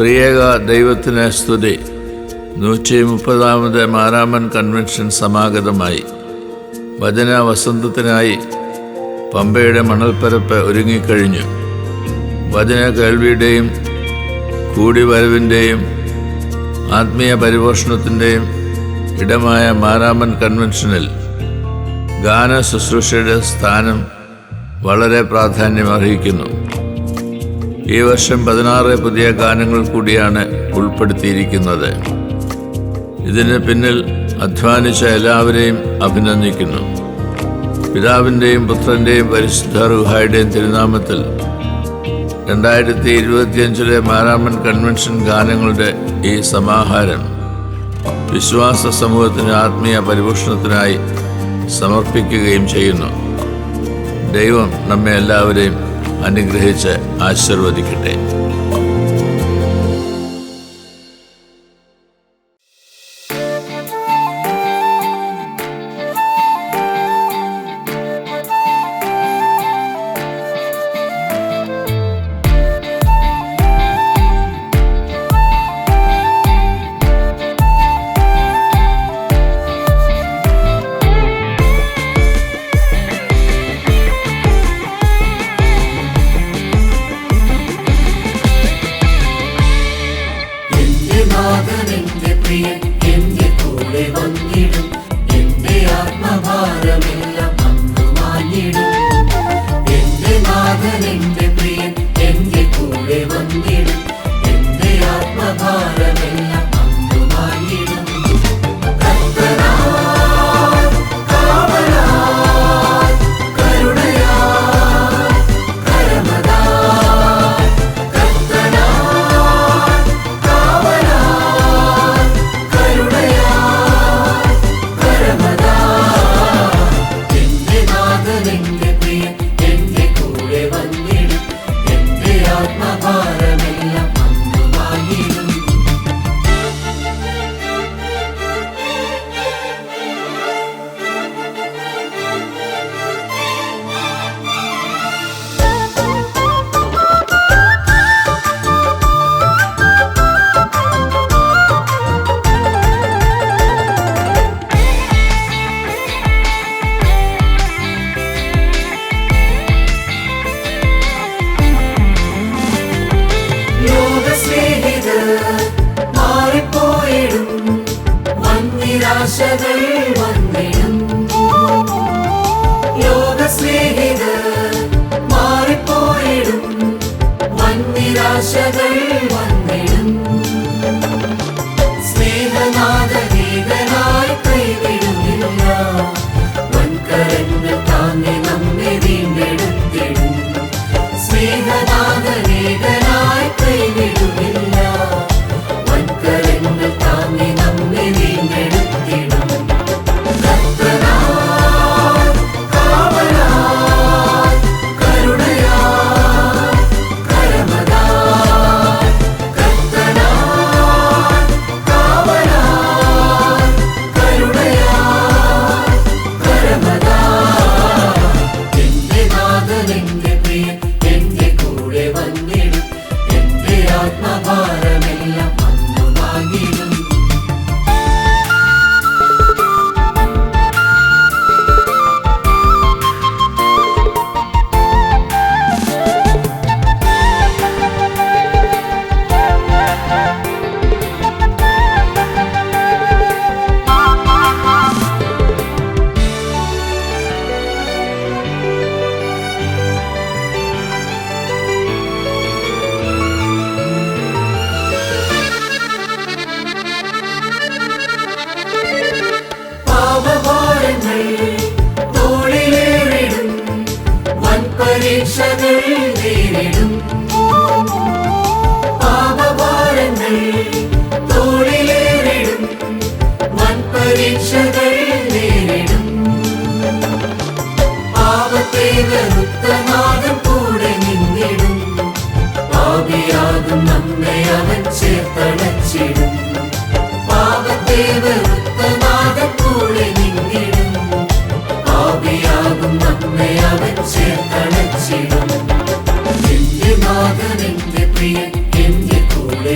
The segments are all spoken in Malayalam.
ത്രിയേക ദൈവത്തിന് സ്തുതി. 130ാമത് മാരാമൻ കൺവെൻഷൻ സമാഗതമായി. വചന വസന്തത്തിനായി പമ്പയുടെ മണൽപ്പരപ്പ് ഒരുങ്ങിക്കഴിഞ്ഞു. വചന കേൾവിയുടെയും കൂടിവരവിൻ്റെയും ആത്മീയ പരിപോഷണത്തിൻ്റെയും ഇടമായ മാരാമൻ കൺവെൻഷനിൽ ഗാന ശുശ്രൂഷയുടെ സ്ഥാനം വളരെ പ്രാധാന്യമർഹിക്കുന്നു. ഈ വർഷം 16 പുതിയ ഗാനങ്ങൾ കൂടിയാണ് ഉൾപ്പെടുത്തിയിരിക്കുന്നത്. ഇതിന് പിന്നിൽ അധ്വാനിച്ച എല്ലാവരെയും അഭിനന്ദിക്കുന്നു. പിതാവിൻ്റെയും പുത്രൻ്റെയും പരിശുദ്ധ റൂഹായുടെയും തിരുനാമത്തിൽ 2025 മാരാമൻ കൺവെൻഷൻ ഗാനങ്ങളുടെ ഈ സമാഹാരം വിശ്വാസ സമൂഹത്തിന് ആത്മീയ പരിപോഷണത്തിനായി സമർപ്പിക്കുകയും ചെയ്യുന്നു. ദൈവം നമ്മെ എല്ലാവരെയും അനുഗ്രഹിച്ച് ആശീർവദിക്കട്ടെ. Nathaniന്റെ പ്രിയൻ എന്റെ കൂടെ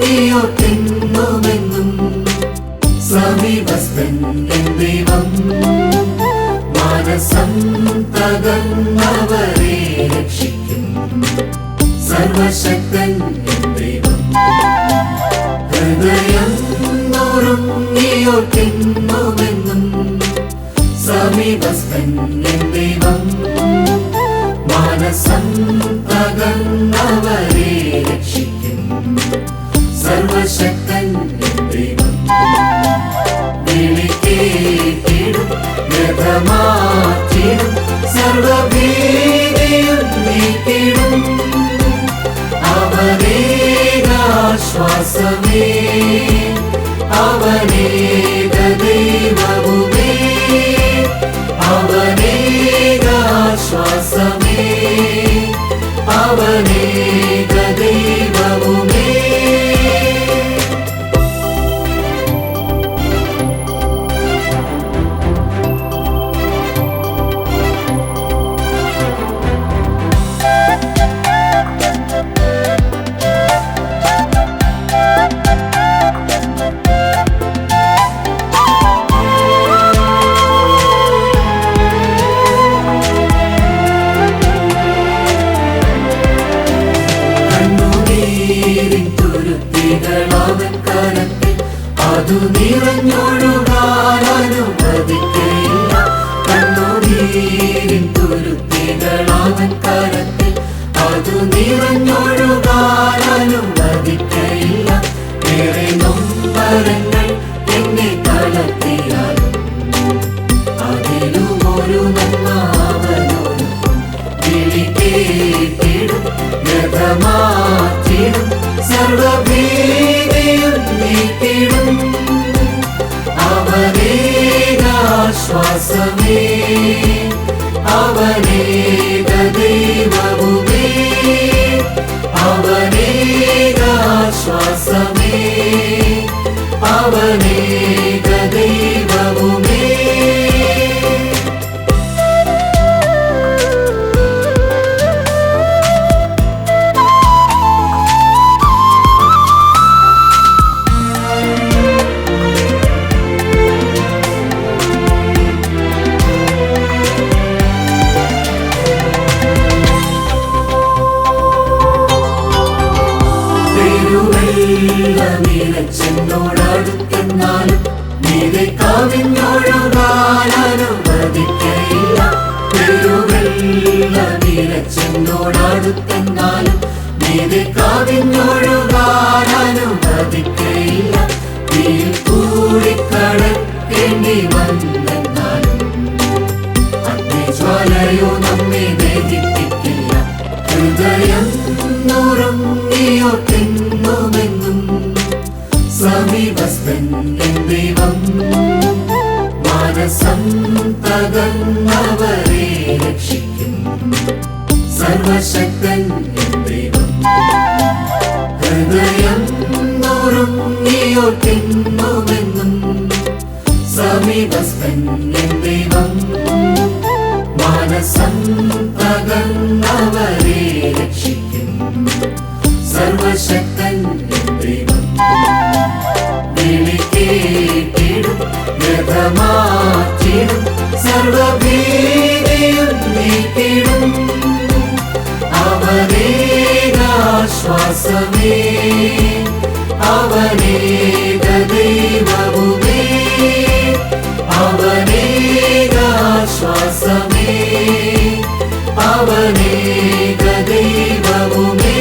നീയോർക്കെന്നുമെന്നും സമീപസ്ഥൻ എൻ ദൈവം. മനസ്സം തകർന്നവരെ രക്ഷിക്കും സർവശക്തൻ എൻ ദൈവം. ഹൃദയം നുറുങ്ങിയോർക്കെന്നുമെന്നും സമീപസ്ഥൻ എൻ ദൈവം. മനസ്സം തകർന്നവരെ രക്ഷിക്കും സർവശക്തൻ എൻ ദൈവം. വിളിക്കേട്ടിടും വ്യഥമാറ്റിടും സർവഭീതിയും നീക്കിടും. അവനേകാശ്വാസമേ അവനേക ദൈവവുമേ. അവനേകാശ്വാസമേ അവനേക ദൈവവുമേ. തുരുത്തികളവൻ കരത്തിൽ അതു നിറഞ്ഞൊഴുകാൻ അനുവദിക്കയില്ല. കണ്ണുനീരിൻ തുരുത്തികളവൻ കരത്തിൽ അതു നിറഞ്ഞൊഴുകാൻ അനുവദിക്കയില്ല. ഏറെ നൊമ്പരങ്ങൾ എന്നെ തളർത്തിയാലും അതിലും ഒരു നന്മ അവനൊരുക്കും. വിളിക്കേട്ടിടും വ്യഥമാറ്റിടും സർവഭീതിയും നീക്കിടും. അവനേകാശ്വാസമേ അവനേക ദൈവവുമേ. അവനേകാശ്വാസമേ അവനേക ദൈവവുമേ. ചെന്നോടടുത്തെന്നാലും നീതെ കവിഞ്ഞൊഴുകാൻ അനുവദിക്കയില്ല. ചെന്നോടടുത്തെന്നാലും നീതെ കവിഞ്ഞൊഴുകാൻ അനുവദിക്കയില്ല. തീയിൽ കൂടിക്കടക്കേണ്ടി വന്നെന്നാലും അഗ്നിജ്വാലയോ നമ്മെ ദഹിപ്പിക്കില്ല. ഹൃദയം നുറുങ്ങിയോർക്കെന്നുമെന്നും സമീപസ്ഥൻ എൻ ദൈവം. മനസ്സം തകർന്നവരെ രക്ഷിക്കും സർവശക്തൻ എൻ ദൈവം. ഹൃദയം നുറുങ്ങിയോർക്കെന്നുമെന്നും സമീപസ്ഥൻ എൻ ദൈവം. മനസ്സം തകർന്നവരെ രക്ഷിക്കും സർവശക്തൻ എൻ ദൈവം. വിളിക്കേട്ടിടും വ്യഥമാറ്റിടും സർവഭീതിയും നീക്കിടും. അവനേകാശ്വാസമേ അവനേക ദൈവവുമേ. അവനേകാശ്വാസമേ അവനേക ദൈവവുമേ.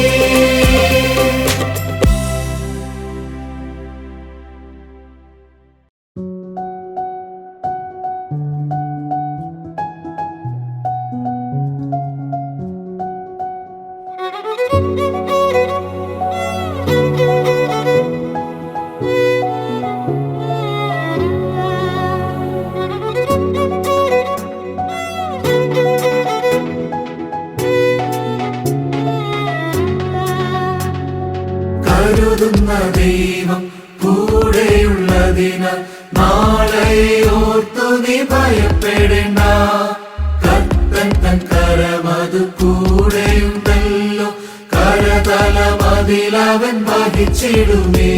കരുതുന്ന ദൈവം കൂടെയുള്ളതിനാൽ നാളെ ഓർത്തു നീ ഭയപ്പെടേണ്ട. കർത്തൻ തൻ കരമതു കൂടെയുണ്ടല്ലോ. കരതലമ മതിലവൻ വഹിച്ചിടുമേ.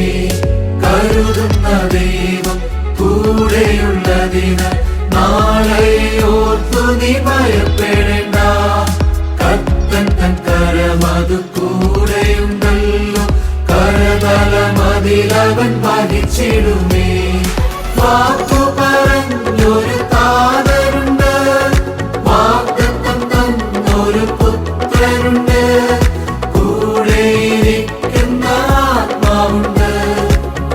കരുതുന്ന ദൈവം കൂടെയുള്ളതിനാൽ നാളെ ഓർത്തു നീ ഭയപ്പെടേണ്ട. കർത്തൻ തൻ കരമതു കൂടെയുണ്ടല്ലോ, കരതല മതിലവൻ വഹിച്ചിടുമേ. വാക്കു പറഞ്ഞൊരു താതനുണ്ട്, വാഗ്ദത്തം തന്നൊരു പുത്രനുണ്ട്, കൂടെയിരിക്കുന്ന ആത്മാവുണ്ട്.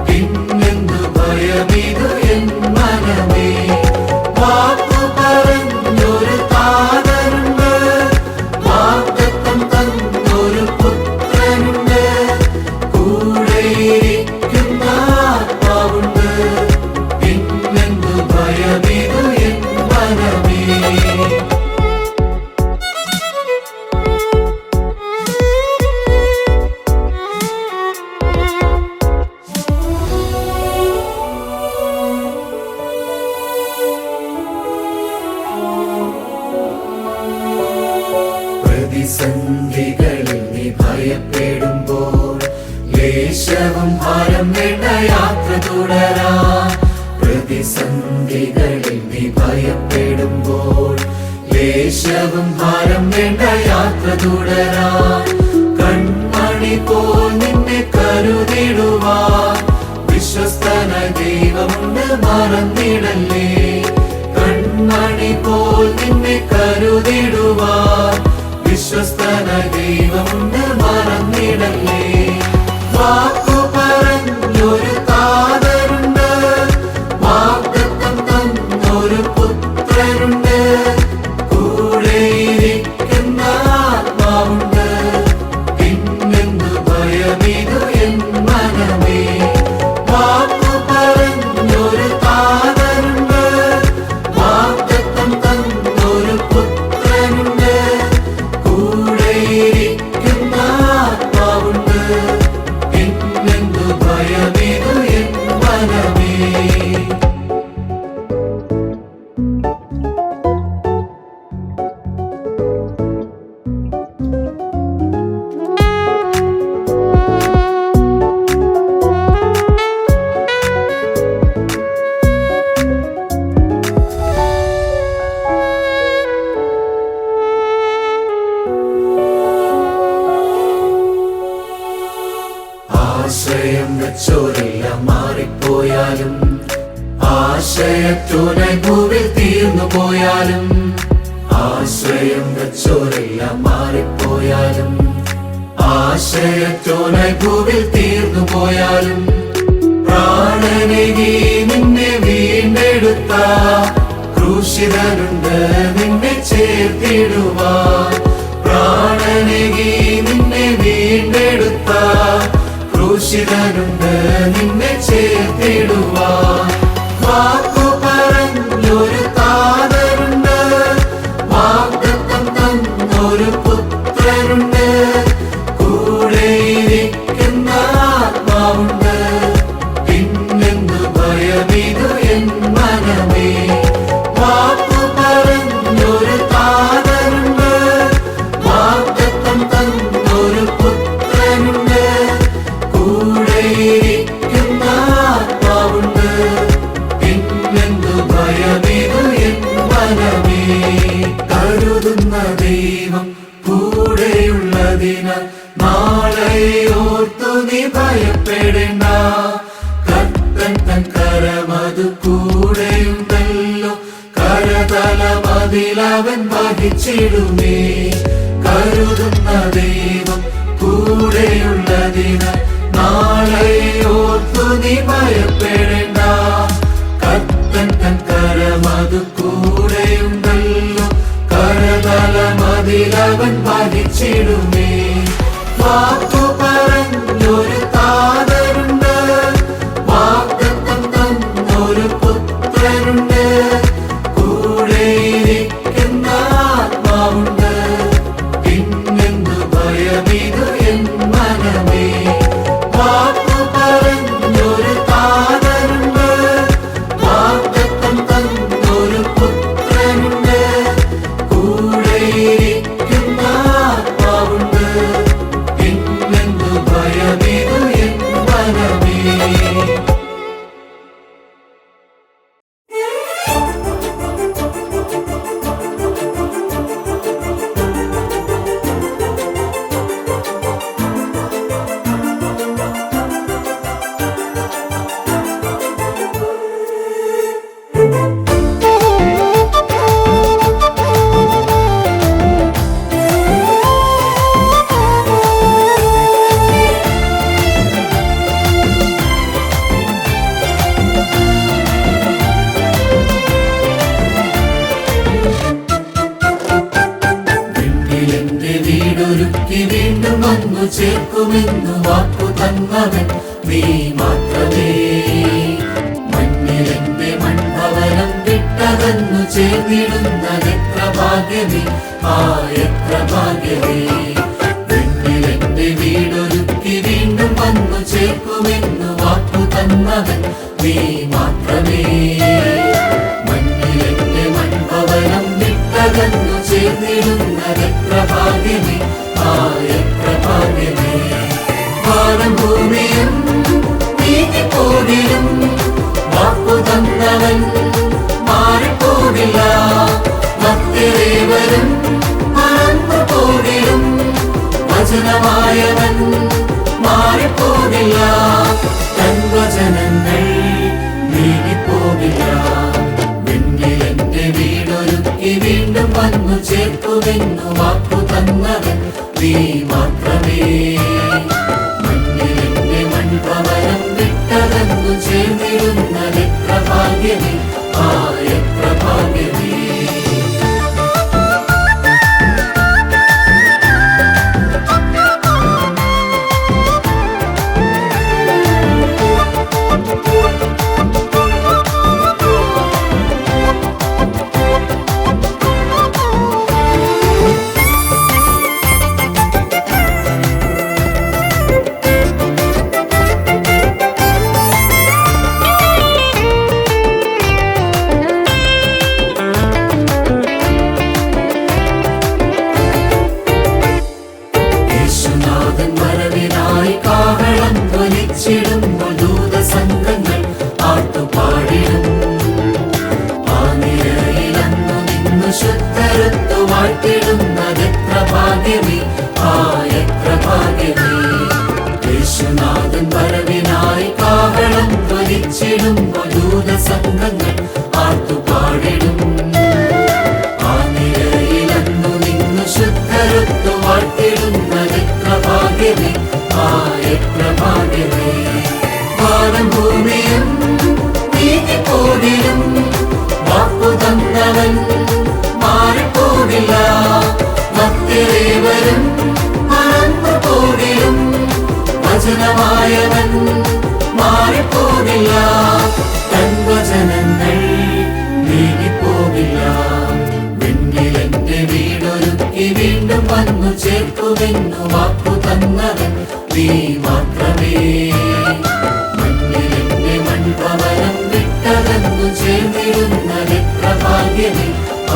പിന്നെന്തു ഭയമിതു എൻ മനമേ. വാക്കു പറഞ്ഞൊരു താതനുണ്ട്, വാഗ്ദത്തം തന്നൊരു പുത്രനുണ്ട്, കൂടെയിരിക്കുന്ന ആത്മാവുണ്ട്. പിന്നെന്തു ഭയമിതു എൻ മനമേ. പ്രതിസന്ധികളിൽ നീ ഭയപ്പെടുമ്പോൾ ലേശവും ഭാരം വേണ്ട യാത്ര തുടരാൻ. പ്രതിസന്ധികളിൽ നീ ഭയപ്പെടുമ്പോൾ ലേശവും ഭാരം വേണ്ട യാത്ര തുടരാൻ. കൺമണി പോൽ നിന്നെ കരുതിടുവാൻ വിശ്വസ്തന ദൈവമുണ്ട്, മറന്നിടല്ലേ. കൺമണി പോൽ നിന്നെ കരുതിടുവാൻ വിശ്വസ്തന ദൈവമുണ്ട്, മറന്നിടല്ലേ. വാക്കു പറഞ്ഞൊരു താതനുണ്ട്, വാഗ്ദത്തം തന്നൊരു പുത്രനുണ്ട്, കൂടെയിരിക്കുന്ന ആത്മാവുണ്ട്. പിന്നെന്തു ഭയമിതു എൻ മനമേ. വാക്കു പറഞ്ഞൊരു താതനുണ്ട്, വാഗ്ദത്തം തന്നൊരു പുത്രനുണ്ട്, കൂടെയിരിക്കുന്ന ആത്മാവുണ്ട്. പിന്നെന്തു ഭയമിതു എൻ മനമേ. ആശ്രയം വെച്ചോരെല്ലാം മാറിപ്പോയാലും, ആശ്രയത്തോനെ ഭൂവിൽ തീർന്നു പോയാലും, ആശ്രയം വെച്ചോരെല്ലാം മാറിപ്പോയാലും, ആശ്രയത്തോനെ ഭൂവിൽ തീർന്നു പോയാലും, പ്രാണനേകി നിന്നെ വീണ്ടെടുത്ത ക്രൂശിതനുണ്ട് നിന്നെ ചേർത്തിടുവാൻ. പ്രാണനേകി നിന്നെ വീണ്ടെടുത്ത ക്രൂശിതനുണ്ട് നിന്നെ ചേർത്തിടുവാൻ. വാക്കു പറഞ്ഞൊരു താതനുണ്ട്, വാഗ്ദത്തം തന്നൊരു പുത്രനുണ്ട്, കൂടെയിരിക്കുന്ന ആത്മാവുണ്ട്. പിന്നെന്തു ഭയമിതു എൻ മനമേ. വാക്കു പറഞ്ഞൊരു താതനുണ്ട്, വാഗ്ദത്തം തന്നൊരു പുത്രനുണ്ട്, കൂടെയിരിക്കുന്ന ആത്മാവുണ്ട്. പിന്നെന്തു ഭയമിതു എൻ മനമേ. കരുതുന്ന ദൈവം കൂടെയുള്ളതിനാൽ നാളെ ഓർത്തു നീ ഭയപ്പെടേണ്ട. കർത്തൻ തൻ കരമതു കൂടെയുണ്ടല്ലോ, കരതല മതിലവൻ വഹിച്ചിടുമേ. കരുതുന്ന ദൈവം കൂടെയുള്ളതിനാൽ നാളെ ഓർത്തു നീ ഭയപ്പെടേണ്ട. കർത്തൻ തൻ കരമതു കൂടെയുണ്ടല്ലോ, കരതല മതിലവൻ വഹിച്ചിടുമേ. വാക്കു പറഞ്ഞൊരു താതനുണ്ട്, വാഗ്ദത്തം തന്നൊരു പുത്രനുണ്ട്, കൂടെയിരിക്കുന്ന ആത്മാവുണ്ട്. പിന്നെന്തു ഭയമിതു എൻ മനമേ. വാക്കു പറഞ്ഞൊരു താതനുണ്ട്, വാഗ്ദത്തം തന്നൊരു പുത്രനുണ്ട്, കൂടെയിരിക്കുന്ന ആത്മാവുണ്ട്. വന്നു ചേർക്കുമെന്നു വാക്കു തന്നവൻ നീ മാത്രമേ. മണ്ണിലെന്റെ മൺഭവനം വിട്ടകന്നു ചേർന്നിടുന്നതെത്ര ഭാഗ്യമേ, ആ എത്ര ഭാഗ്യമേ. വെണ്ണിലെന്റെ വീടൊരുക്കി വീണ്ടും വന്നു ചേർക്കുമെന്നു വാക്കു തന്നവൻ നീ മാത്രമേ. മണ്ണിലെന്റെ മൺഭവനം വിട്ടകന്നു ചേർന്നിടുന്നതെത്ര ഭാഗ്യമേ, ആ എത്ര ഭാഗ്യമേ. വാനം ഭൂമിയും നീങ്ങിപ്പോകിലും വാക്കു തന്നവൻ മാറിപ്പോകില്ല. ഭക്തരേവരും മറന്നു പോകിലും വചനമായവൻ മാറിപ്പോകില്ല. തൻ വചനങ്ങൾ നീങ്ങിപ്പോകില്ല. വെണ്ണിലെന്റെ വീടൊരുക്കി വീണ്ടും വന്നു ചേർക്കുമെന്നു വാക്കു തന്നവൻ നീ മാത്രമേ. മണ്ണിലെന്റെ മൺഭവനം വിട്ടകന്നു ചേർന്നിടുന്നതെത്ര ഭാഗ്യമേ, ആ എത്ര ഭാഗ്യമേ. ദൂതസംഘങ്ങൾ ആട്ടുപാടിടും. ആ നിരയിലന്നു നിന്നു ശുദ്ധരത്തു വാഴ്ത്തിടുന്നതെത്ര ഭാഗ്യമേ, ആ എത്ര ഭാഗ്യമേ. യേശുനാഥൻ വരവിനായി കാഹളം ധ്വനിച്ചിടുമ്പോൾ ദൂതസംഘങ്ങൾ ആട്ടുപാടിടും. ആ നിരയിലന്നു നിന്നു ശുദ്ധരത്തു വാഴ്ത്തിടുന്നതെത്ര ഭാഗ്യമേ, ആ എത്ര ഭാഗ്യമേ. വാനം ഭൂമിയും നീങ്ങിപ്പോകിലും വാക്കു തന്നവൻ മാറിപ്പോകില്ല. ഭക്തരേവരും മറന്നു പോകിലും വചനമായവൻ മാറിപ്പോകില്ല. തൻ വചനങ്ങൾ നീങ്ങിപ്പോകില്ല. വെണ്ണിലെന്റെ വീടൊരുക്കി വീണ്ടും വന്നു ചേർക്കുമെന്നു വാക്കു തന്നവൻ നീ മാത്രമേ. മണ്ണിലെന്റെ മൺഭവനം വിട്ടകന്നു ചേർന്നിടുന്നതെത്ര ഭാഗ്യമേ,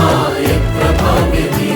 ആ എത്ര ഭാഗ്യമേ.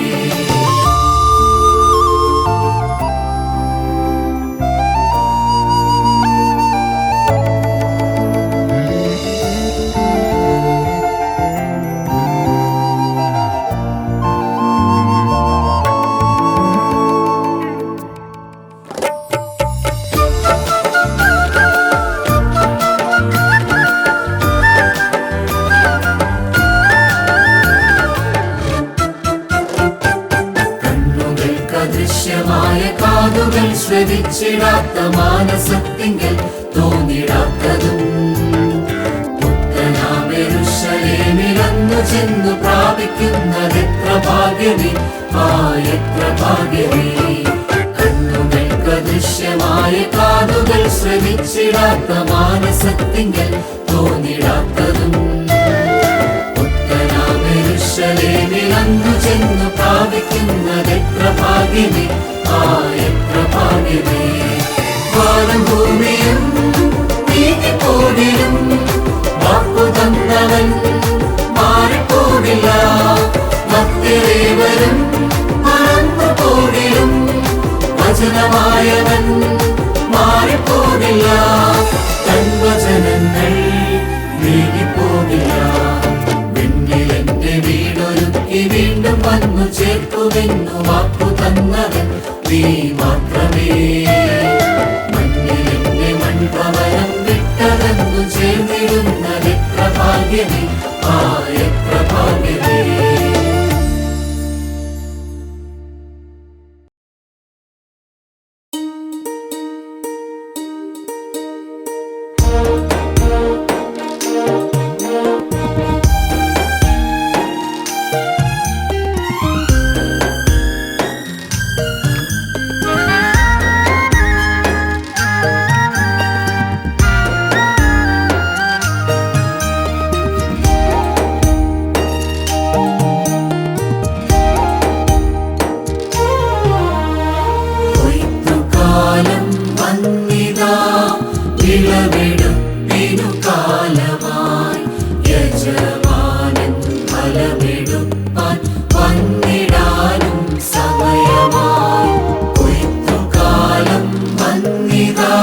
ദൃശ്യമായ കാതുകൾ ശ്രവിച്ചിടാത്ത മാനസത്തിങ്കൽ തോന്നിടാത്തതും പുത്തനാം യെരൂശലേമിലന്നു ചെന്നു പ്രാപിക്കുന്നതെത്ര ഭാഗ്യമേ, ആ എത്ര ഭാഗ്യമേ. കണ്ണുകൾക്ക് ദൃശ്യമായ കാതുകൾ ശ്രവിച്ചിടാത്ത മാനസത്തിങ്കൽ തോന്നിടാത്തതും പുത്തനാം യെരൂശലേമിലന്നു ചെന്നു പ്രാപിക്കുന്നതെത്ര ഭാഗ്യമേ, ആ എത്ര ഭാഗ്യമേ. വാനം ഭൂമിയും നീങ്ങിപ്പോകിലും വാക്കു തന്നവൻ മാറിപ്പോകില്ല. ഭക്തരേവരും മറന്നു പോകിലും വചനമായവൻ മാറിപ്പോകില്ല. തൻ വചനങ്ങൾ നീങ്ങിപ്പോകില്ല. വെണ്ണിലെന്റെ വീടൊരുക്കി വീണ്ടും വന്നു ചേർക്കുമെന്നു വാക്കു തന്നവൻ നീ മാത്രമേ. മണ്ണിലെന്റെ മൺഭവനം വിട്ടകന്നു ചേർന്നിടുന്നതെത്ര ഭാഗ്യമേ, ആ എത്ര ഭാഗ്യമേ. വിളവെടുപ്പിനു കാലമായി യജമാനൻ ഫലമെടുപ്പാൻ വന്നിടാനും സമയമായി കൊയ്ത്തുകാലം വന്നിതാ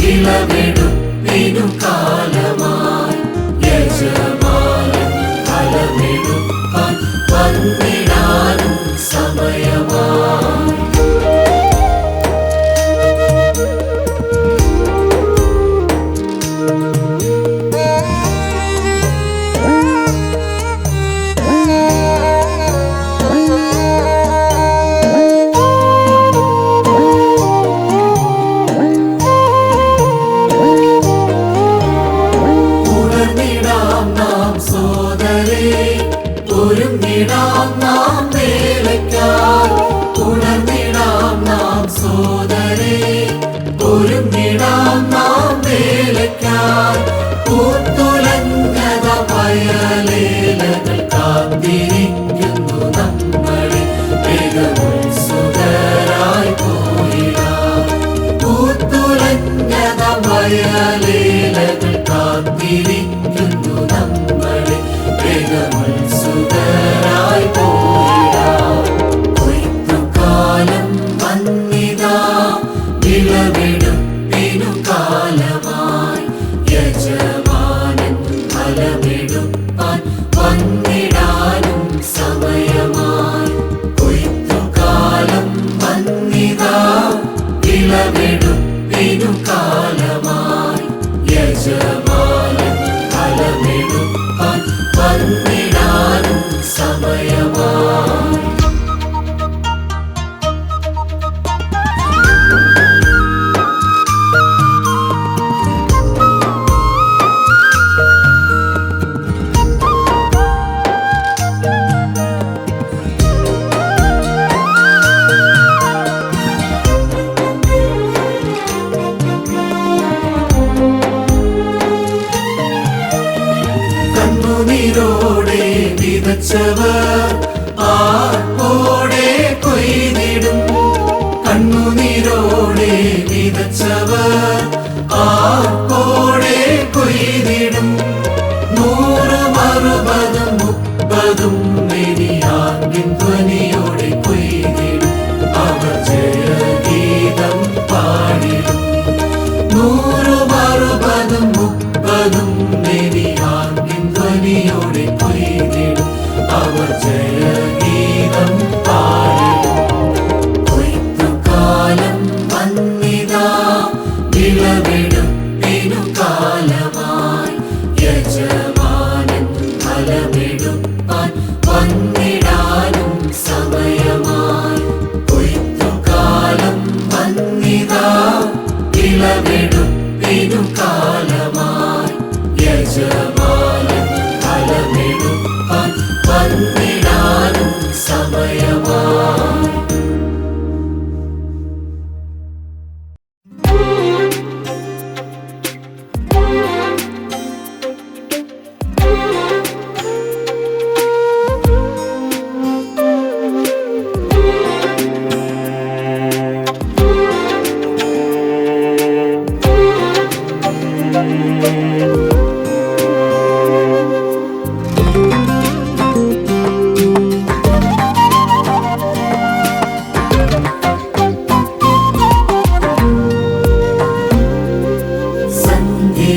വിളവെടുപ്പിനു കാലമായി യജമാനൻ ഫലമെടുപ്പാൻ വന്നിടാനും സമയമായി ഉണർന്നിടാം നാം വേലയ്ക്കായി ഉണർന്നിടാം നാം സോദരേ ഒരുങ്ങിടാം നാം വേലയ്ക്കായി പൂത്തുലഞ്ഞത വയലേലകൾ കാത്തിരിക്കുന്നു നമ്മളെ വേഗമുത്സുകരായി പോയിടാം പൂത്തുലഞ്ഞത വയലേലകൾ കാത്തിരിക്കുന്നു നമ്മളെ വേഗമുത്സുകരായി പോയിടാം കൊയ്ത്തുകാലം വന്നിതാ വിളവെടുപ്പിനു കാലമായി യജമാനൻ ഫലമെടുപ്പാൻ വന്നിടാനും സമയമായി കൊയ്ത്തുകാലം വന്നിതാ വിളവെടുപ്പിനു കാലമായി യജമാനൻ ഫലമെടുപ്പാൻ വന്നിടാനും സമയമായി കണ്ണുനീരോടെ വിതച്ചവർ ആർപ്പോടെ കൊയ്തിടും കണ്ണുനീരോടെ വിതച്ചവർ ആർപ്പോടെ കൊയ്തിടും 100, 60, 30 മെനിയാണ്ടിൻ ധ്വനിയോടെ കൊയ്തിടും അവർ ജയഗീതം പാടിടും 100, 60, 30 മെനിയാണ്ടിൻ ധ്വനിയോടെ കൊയ്തിടും അവർ ജയഗീതം പാടിടും കൊയ്ത്തുകാലം വന്നിതാ വിളവെടുപ്പിനു കാലമായി യജമാനൻ ഫലമെടുപ്പാൻ വന്നിടാനും സമയമായി കൊയ്ത്തുകാലം വന്നിതാ വിളവെടുപ്പിനു കാലമായി യജമാനൻ ഫലമെടുപ്പാൻ വന്നിടാനും സമയമായി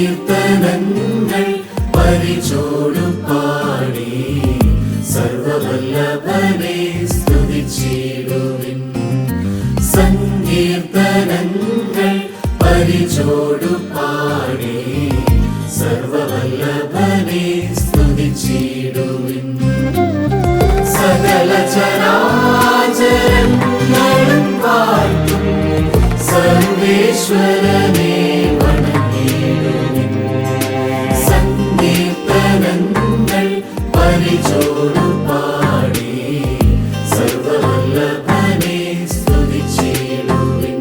സങ്കീർത്തനങ്ങൾ പരിചോടു പാടി സർവവല്ലഭനെ സ്തുതിച്ചിടുവിൻ സങ്കീർത്തനങ്ങൾ പരിചോടു പാടി സർവവല്ലഭനെ സ്തുതിച്ചിടുവിൻ സകല ചരാചരങ്ങളും വാഴ്ത്തും സർവേശ്വരനെ വണങ്ങിടുവിൻ സങ്കീർത്തനങ്ങൾ പരിചോടു പാടി സർവവല്ലഭനെ സ്തുതിച്ചിടുവിൻ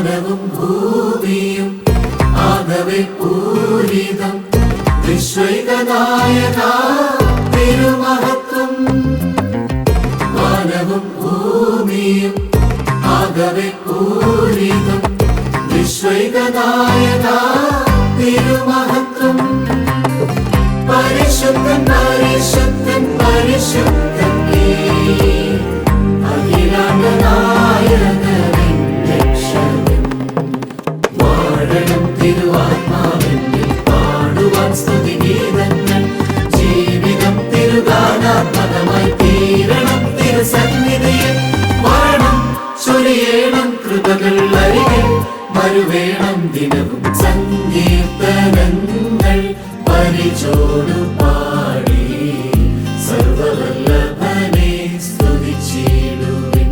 വാനവും ഭൂമിയും ആകവെ പൂരിതം വിശ്വൈകനായക തിരുമഹത്വം. വാനവും ഭൂമിയും ആകവെ പൂരിതം വിശ്വൈകനായക തിരുമഹത്വം. പരിശുദ്ധൻ പരിശുദ്ധൻ പരിശുദ്ധൻ നീ, അഖിലാണ്ടനായകൻ രക്ഷകൻ. വാഴണം തിരുവാത്മാവെന്നിൽ പാടുവാൻ സ്തുതിഗീതങ്ങൾ. ജീവിതം തിരുഗാനാത്മകമായി തീരണം തിരുസന്നിധിയിൽ. വാഴണം ചൊരിയേണം കൃപകൾ അരികിൽ വരുവേണം ദിനവും. സങ്കീർത്തനങ്ങൾ പരിചോടു പാടി സർവവല്ലഭനെ സ്തുതിച്ചിടുവിൻ.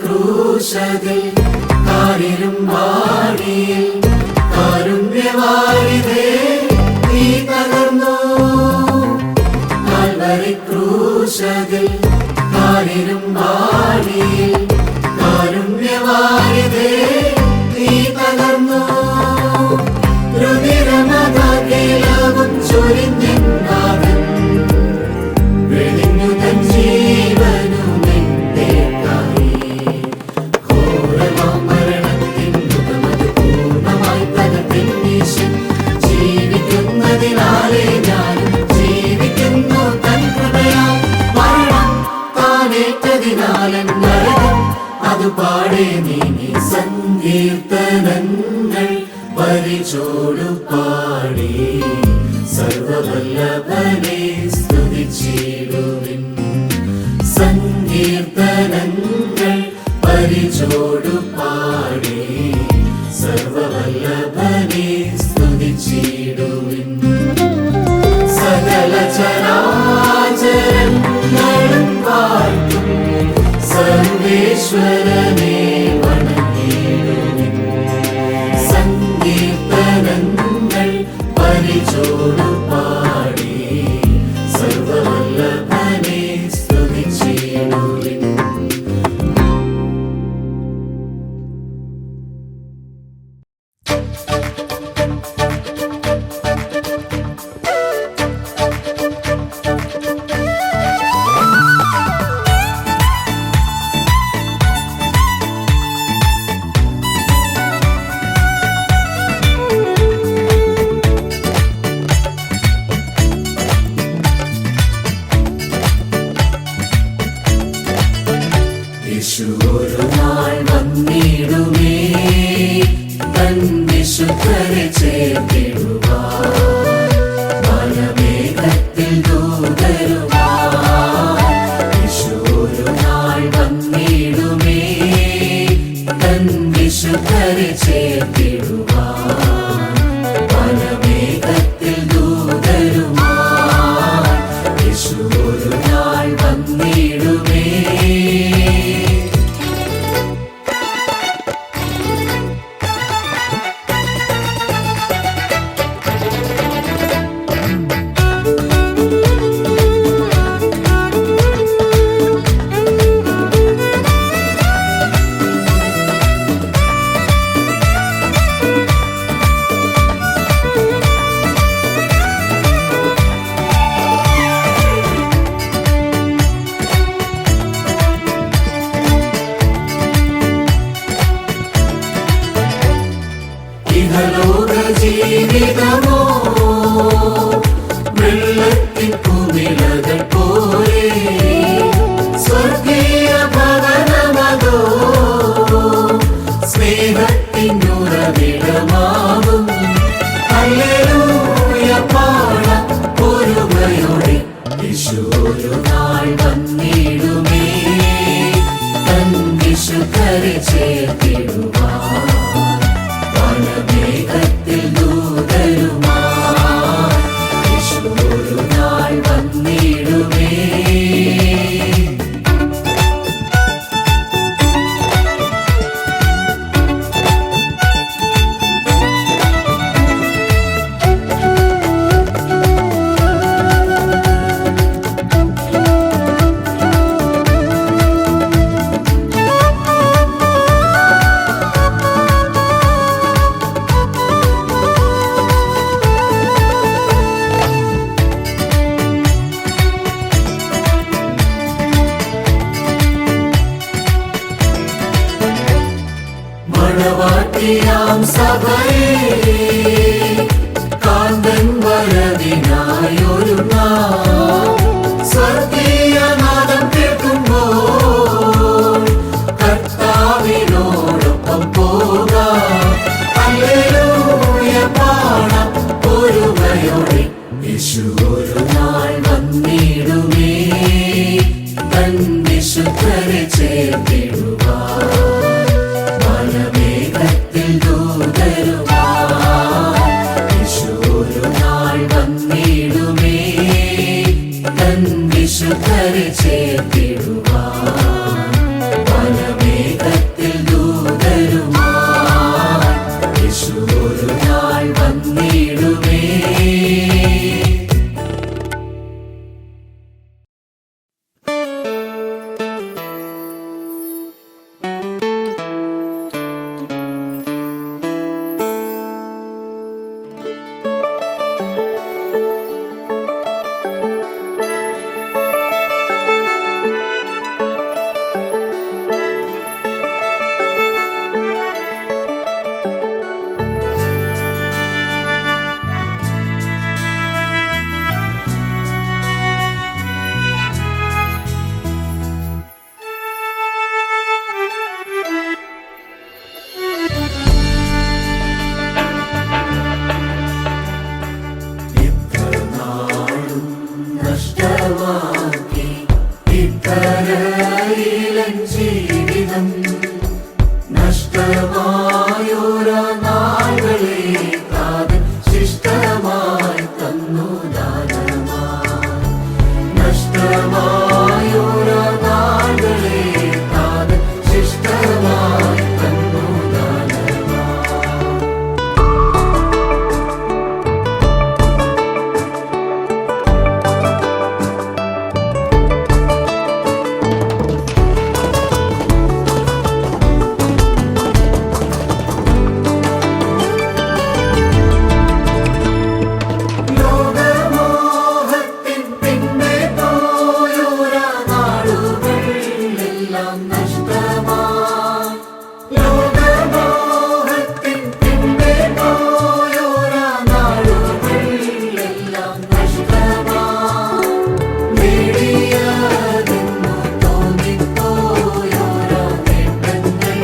ക്രൂശതിൽ കാരിലും വാടിയിൽ കാരുണ്യവാരിധേ നീ തകർന്നു. കാൽവരി ക്രൂശതിൽ കാരിലും വാടിയിൽ കാരുണ്യവാരിധേ നീ തകർന്നു. രുതിരമതകിലവും ചൊരിഞ്ഞെന്നാഥൻ വെടിഞ്ഞു തൻ ജീവനും നിന്റേക്കായി. ജീവിക്കുന്നതിനാലേ ഞാനും ജീവിക്കുന്നു തൻ കൃപയാൽ. മരണം താനേറ്റതിനാലൻ നരകം അത് പാടേ നീങ്ങി. സങ്കീർത്തനങ്ങൾ പരിചോടു പാടി സർവവല്ലഭനെ സ്തുതിച്ചിടുവിൻ. സങ്കീർത്തനങ്ങൾ പരിചോടു പാടി സർവവല്ലഭനെ സ്തുതിച്ചിടുവിൻ. സകല ചരാചരങ്ങളും പാട്ടും സർവേശ്വരനെ വണങ്ങിടുവിൻ. സങ്കീർത്തനങ്ങൾ പരിചോടു പാടി സർവവല്ലഭനെ സ്തുതിച്ചിടുവിൻ. ഒരു നാൾ വന്നിടുമേ തൻ വിശുദ്ധരെ ചേർത്തിടുവാൻ. വനമേഘത്തിൽ ദൂതരുമായി ഒരു നാൾ വന്നിടുമേ തൻ വിശുദ്ധരെ ചേർത്തിടുവാൻ. വനമേഘത്തിൽ ദൂതരുമായി ഒരു നാൾ വന്നിടുമേ. ഇഹലോക ജീവിതമോ വെള്ളത്തിൻ കുമിളകൾ പോലെ സ്വർഗീയ ഭവനമതോ സ്നേഹത്തിൻ ഉറവിടമാകും. ഹല്ലേലൂയ പാടാം ഒരുമയോടെ. യേശു ഒരു നാൾ വന്നിടുമേ തൻ വിശുദ്ധരെ ചേർത്തിടുവാൻ. വനമേഘത്തിൽ ദൂതരുമായി യേശു ഒരു നാൾ വന്നു. സഭയെ കാന്തൻ വരവിനായൊരുങ്ങാം. സ്വർഗീയ നാദം കേൾക്കുമ്പോൾ കർത്താവിനോടൊപ്പം പോകാം. ഹല്ലേലൂയ പാടാം ഒരുമയോടെ. യേശു ഒരു നാൾ വന്നിടുമേ തൻ വിശുദ്ധരെ ചേർത്തിടുവാൻ. വനമേഘത്തിൽ ദൂതരുമായി യേശു ഒരു നാൾ വന്നിടുമേ തൻ വിശുദ്ധരെ ചേർത്തിടുവാൻ. വനമേഘത്തിൽ ദൂതരുമായി യേശു ഒരു നാൾ വന്നിടുമേ. നഷ്ടമാക്കി ഇത്തരയിലൻ ജീവിതം. നഷ്ടമായോരാ നാളുകളെ കാതൻ ശിഷ്ടമായി തന്നു ദാനമായി. നഷ്ടമായോരാ നാളുകളെ കാതൻ ശിഷ്ടമായി തന്നു ദാനമായി. ലോകമോഹത്തിൻ പിന്നെ പോയോരാ നാളുകൾ എല്ലാം നഷ്ടമായി. ലോകമോഹത്തിൻ പിന്നെ പോയോരാ നാളുകൾ എല്ലാം നഷ്ടമായി. നേടിയതെന്നു തോന്നിപ്പോയോരാ നേട്ടങ്ങൾ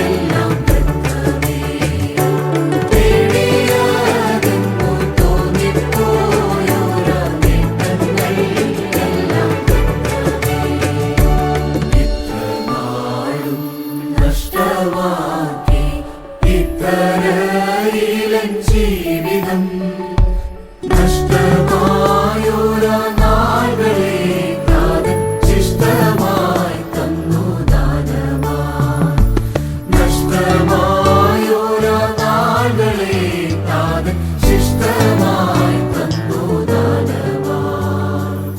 എല്ലാം വ്യർത്ഥമേ. നേടിയതെന്നു തോന്നിപ്പോയോരാ നേട്ടങ്ങൾ എല്ലാം വ്യർത്ഥമേ. ഇത്രനാളും നഷ്ടമാക്കി ഇത്തരയിലൻ ജീവിതം. നഷ്ടമായോരാ നാളുകളെ കാതൻ ശിഷ്ടമായി തന്നു ദാനമായി. നഷ്ടമായോരാ നാളുകളെ കാതൻ ശിഷ്ടമായി തന്നു ദാനമായി.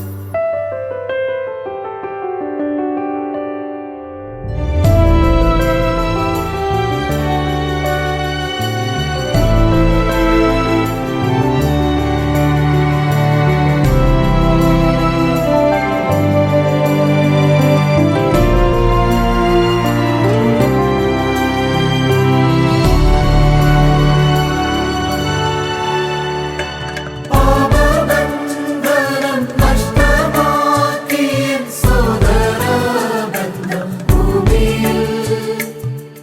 പാപബന്ധനം നഷ്ടമാക്കിയൻ സോദരബന്ധം ഭൂമിയിൽ.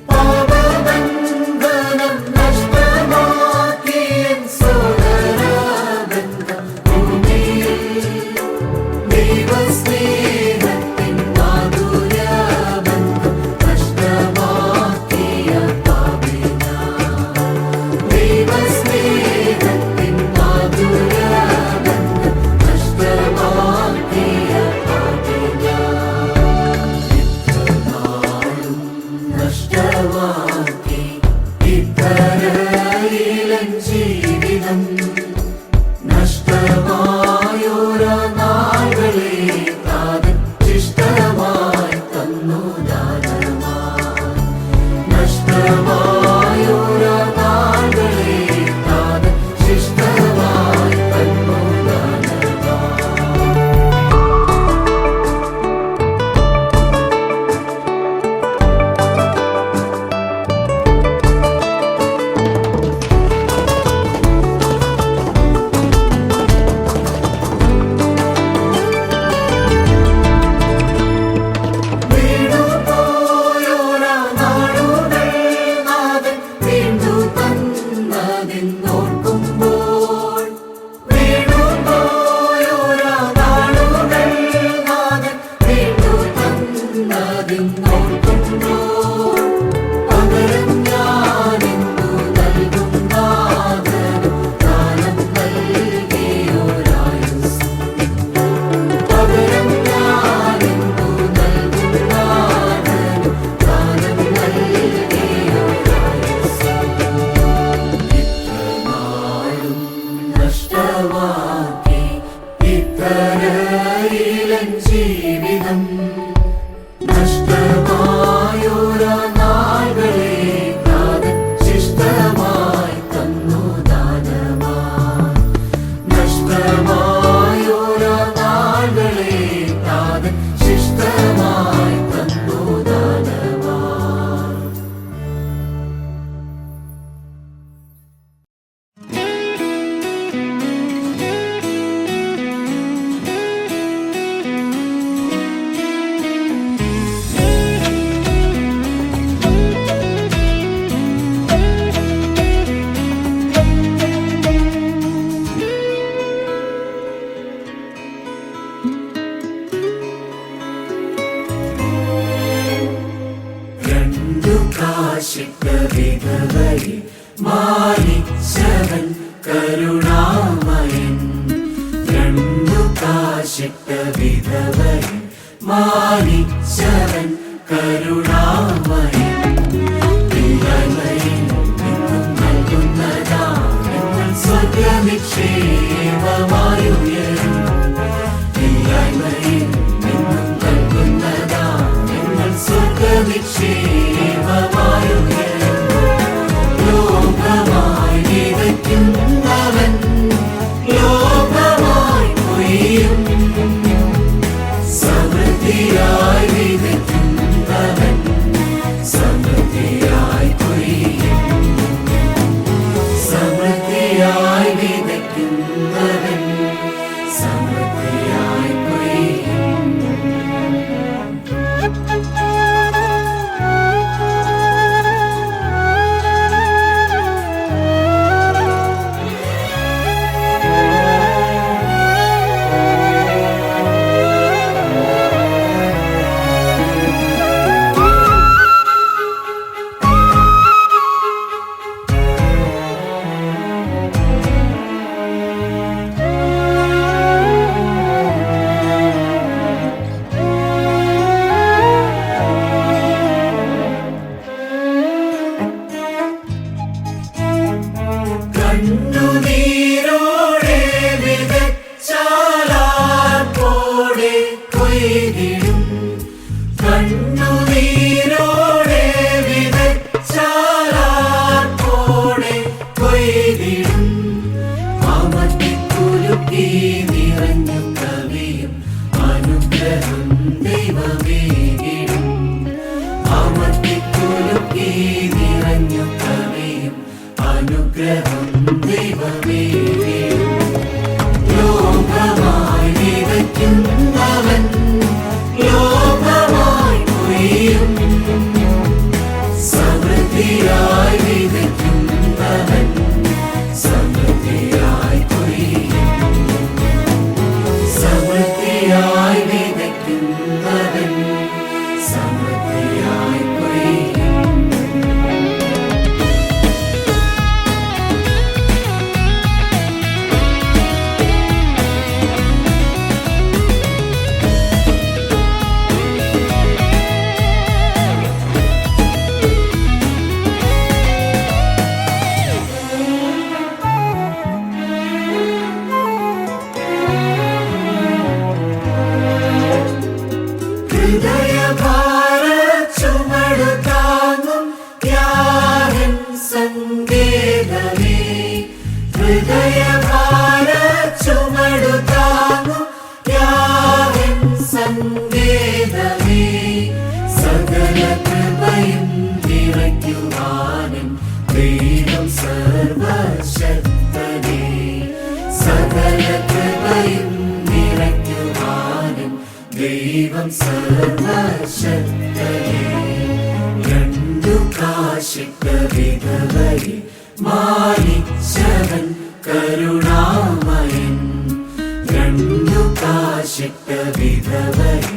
പാപബന്ധനം നഷ്ടമാക്കിയൻ സോദരബന്ധം ഭൂമിയിൽ. ദൈവസ്നേഹത്തിൻ മാധുര്യബന്ധം നഷ്ടമാക്കിയ പാപിനാ. ദൈവസ്നേഹത്തിൻ മാധുര്യബന്ധം നഷ്ടമാക്കിയ പാപിനാ. ഇത്രനാളും നഷ്ടമാക്കി ഇത്തരയിലൻ ജീവിതം. നഷ്ടമായോരാ നാളുകളെ കാതൻ ശിഷ്ടമായി തന്നു ദാനമായി. നഷ്ടമായോരാ നാളുകളെ കാതൻ ശിഷ്ടമായി തന്നു ദാനമായി. കല്ലറയിലൻ ജീവിതം നഷ്ടമായോരാ നാളുകളെ നാഥൻ ശിഷ്ടമായി തന്നു ദാനമായി. നഷ്ടമായോരാ നാളുകളെ നാഥൻ ശിഷ്ടമായി തന്നു ദാനമായി. രണ്ടു കാശിട്ട വിധവയെ മാനിച്ചവൻ കരുണാമയൻ. രണ്ടു കാശിട്ട വിധവയെ മാനിച്ചവൻ കരുണാമയൻ. ഇല്ലായ്മയിൽ നിന്നും നൽകുന്നതാ ഞങ്ങൾ സ്വർഗനിക്ഷേമമായുയരും. ഇല്ലായ്മയിൽ നിന്നും നൽകുന്നതാ ഞങ്ങൾ സ്വർഗനിക്ഷേമമായുയരും. ലോകമായി വിതയ്ക്കുന്നവൻ ലോകമായി കൊയ്യും. സമൃദ്ധിയായി വിതയ്ക്കുന്നവൻ സമൃദ്ധിയായി കൊയ്യും. സമൃദ്ധിയായി വിതയ്ക്കുന്നവൻ സമൃദ്ധിയായി കൊയ്യും. കണ്ണുനീരോടെ വിതച്ചാലാർപ്പോടെ കൊയ്തിടും. കണ്ണുനീരോടെ വിതച്ചാലാർപ്പോടെ കൊയ്തിടും. അമർത്തിക്കുലുക്കി നിറഞ്ഞു കവിയും അനുഗ്രഹം ദൈവമേകിടും. അമർത്തിക്കുലുക്കി നിറഞ്ഞു കവിയും അനുഗ്രഹം ദൈവമേകിടും. ലോകമായി വിതയ്ക്കുന്നവൻ ലോകമായി കൊയ്യും. സമൃദ്ധിയായി വിതയ്ക്കുന്നവൻ സമൃദ്ധിയായി കൊയ്യും. സമൃദ്ധിയായി വിതയ്ക്കുന്നവൻ സമൃദ്ധിയായി കൊയ്യും. ഹൃദയഭാര ചുമടു താങ്ങും ത്യാഗൻ സങ്കേതമേ. ഹൃദയഭാര ചുമടു താങ്ങും ത്യാഗൻ സങ്കേതമേ. സകല കൃപയും നിറയ്ക്കുവാനും ദൈവം സർവശക്തനേ. സകല കൃപയും നിറയ്ക്കുവാനും ദൈവം സർവശക്തനേ. രണ്ടു കാശിട്ട വിധവയെ മാനിച്ചവൻ കരുണാമയൻ. രണ്ടു കാശിട്ട വിധവയെ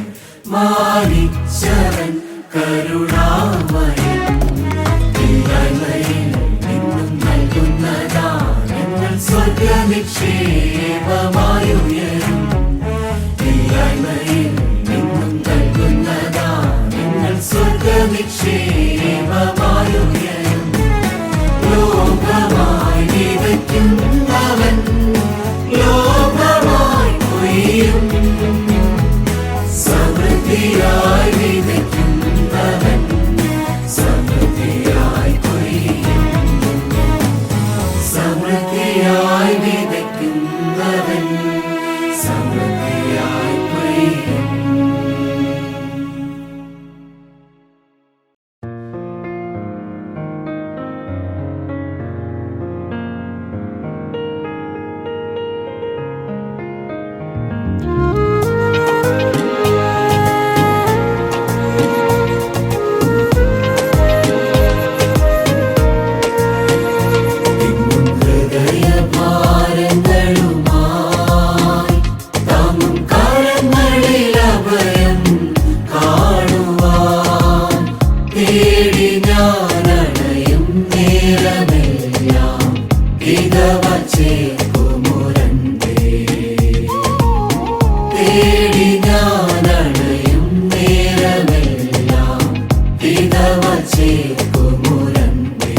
മാനിച്ചവൻ കരുണാമയൻ. ഇല്ലായ്മയിൽ നിന്നും നൽകുന്നതാ ഞങ്ങൾ സ്വർഗനിക്ഷേമമായുയരും. ഇല്ലായ്മയിൽ നിന്നും നൽകുന്നതാ ഞങ്ങൾ സ്വർഗനിക്ഷേമമായുയരും. ലോകമായി വിതയ്ക്കുന്നവൻ ലോകമായി കൊയ്യും. സമൃദ്ധിയായി വിതയ്ക്കുന്നവൻ സമൃദ്ധിയായി കൊയ്യും. സമൃദ്ധിയായി വിതയ്ക്കുന്നവൻ സമൃദ്ധിയായി കൊയ്യും. ഹൃദയഭാരങ്ങളുമായി താങ്ങും കരങ്ങളിൽ അഭയം കാണുവാൻ തേടി ഞാനണയും നേരമെല്ലാം ഇതവ ചേർക്കുമുരന്തേ. തേടി ഞാനണയും നേരമെല്ലാം ഇതവ ചേർക്കുമുരന്തേ.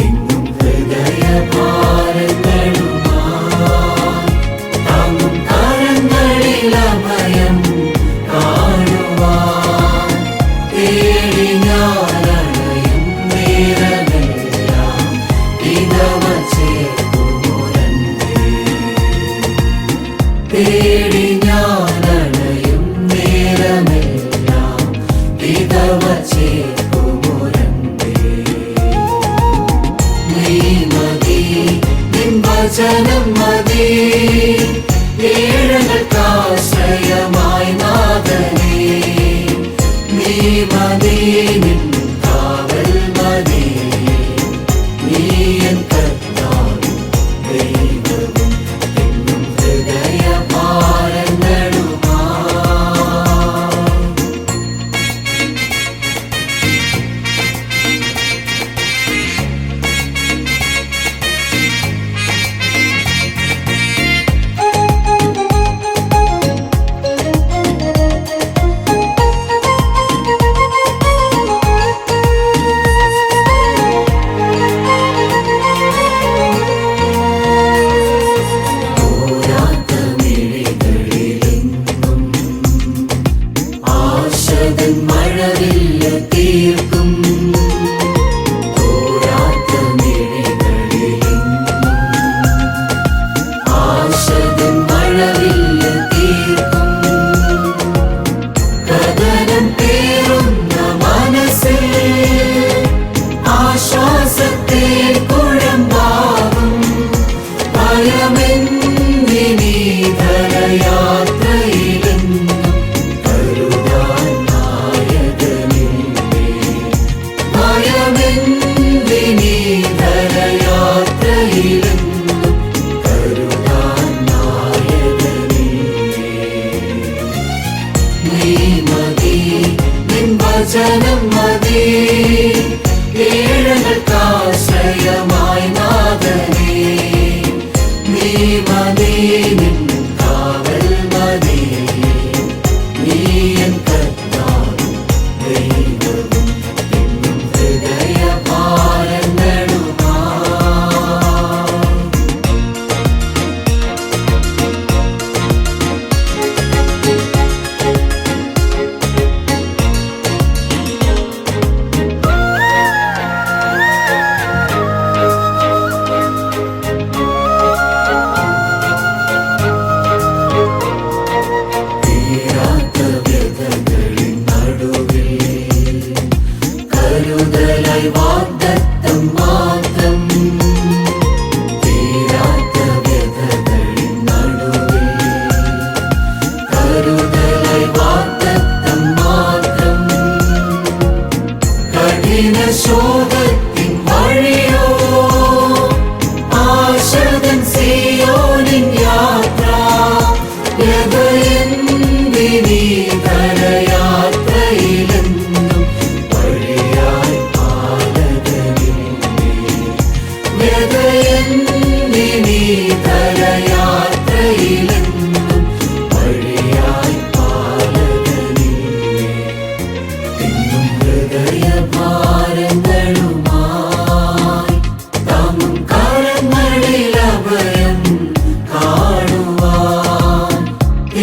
ഇന്നും ഹൃദയഭാരങ്ങളുമായി താങ്ങും കരങ്ങളിൽ അഭയം കാണുവാൻ തേടി ഞാനണയും നേരമെല്ലാം ഇതവ ചേർക്കുമുരന്തേ. തേടി ഞാനണയും നേരമെല്ലാം ഇതവ ചേർക്കുമുരന്തേ. നീ മതി, നിൻ വചനം മതി, ഏഴകൾക്കാശ്രയമായി നാഥനേ. നീ മതി, നിൻ കാവൽ മതി, നീ എൻ കർത്താവും ദൈവവും എന്നും ഹൃദയഭാരങ്ങളുമായി. തോരാത്ത മിഴികളിലെന്നും ആശതൻ മഴവില്ല് തീർക്കും. തോരാത്ത മിഴികളിലെന്നും ആശതൻ മഴവില്ല് തീർക്കും. കഥനം പേറുന്ന മനസ്സിൽ ആശ്വാസത്തെ കുഴമ്പാകും. ഭയമെന്തിനീധരയാത്രയിലെന്നും കരുതാൻ നായകനില്ലേ. ഭയമെന്തിനീധരയാത്രയിലെന്നും കരുതാൻ നായകനില്ലേ. നീ മതി, നിൻ വചനം മതി, ഏഴകൾക്കാശ്രയമായി നാഥനേ. നീ മതി, നിൻ കാവൽ മതി, നീ എൻ കർത്താവും ദൈവവും എന്നും ഹൃദയഭാരങ്ങളുമായി.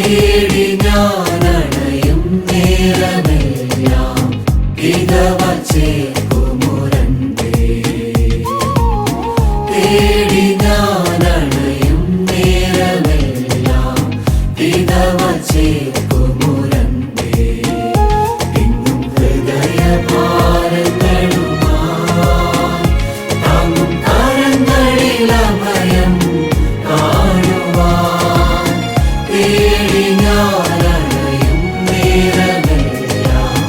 തേടി ഞാനണയും നേരമെല്ലാം ഇതവ ചേർക്കുമുരന്തേ. തേടി ഞാനണയും നേരമെല്ലാം ഇതവ ചേർക്കുമുരന്തേ. ഇന്നും ഹൃദയഭാരങ്ങളുമായി താങ്ങും കരങ്ങളിലഭയം കാണുവാൻ. തേടി ഞാനണയും നേരമെല്ലാം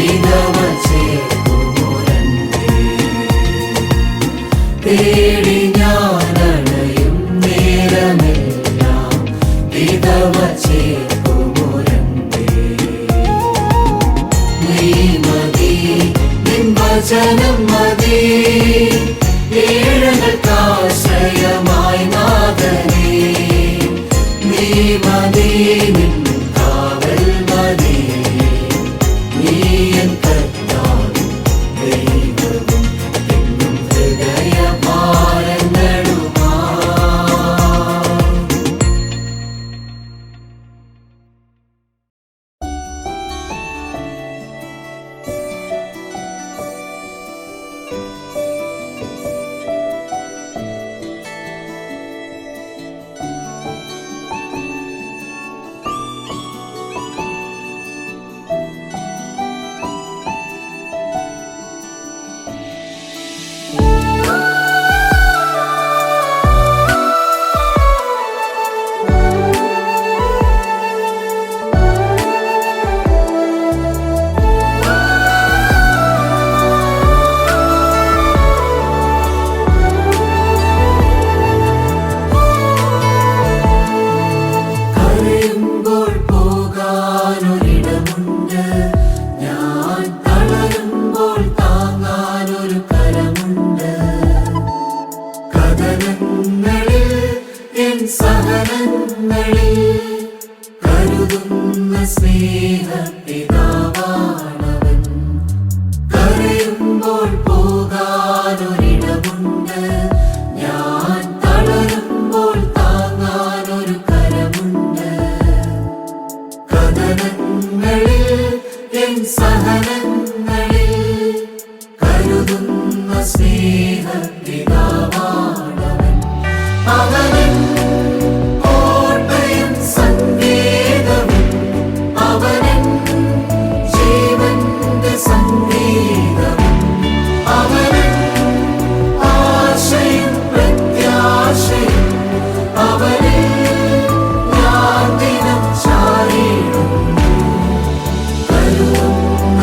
ഇതവ ചേർക്കുമുരന്തേ. തേടി ഞാനണയും നേരമെല്ലാം ഇതവ ചേർക്കുമുരന്തേ. നീ മതി, നിൻ വചനം മതി, ഏഴകൾക്കാശ്രയമായി നാഥനേ. നീ മതി, നിൻ കാവൽ മതി, നീ എൻ കർത്താവും ദൈവവും എന്നും ഹൃദയഭാരങ്ങളുമായി. കരയുമ്പോൾ പോകാനൊരിടമുണ്ട്, ഞാൻ തളരുമ്പോൾ താങ്ങാനൊരു കരമുണ്ട്. കഥനങ്ങളിൽ എൻ സഹനങ്ങളിൽ കരുതുന്ന സ്നേഹപിതാവാണവൻ. കരയുമ്പോൾ പോകാനൊരിടമുണ്ട്, ഞാൻ തളരുമ്പോൾ താങ്ങാനൊരു കരമുണ്ട്. കഥനങ്ങളിൽ എൻ സഹനങ്ങളിൽ കരുതുന്ന സ്നേഹപിതാവാണവൻ. അവനൻ കോട്ടയും സങ്കേതവും, അവനൻ ജീവന്റെ സംഗീതവും, അവനൻ ആശയും പ്രത്യാശയും, അവനിൽ ഞാൻ ദിനം ചാരിടുന്നു. കരുതുന്ന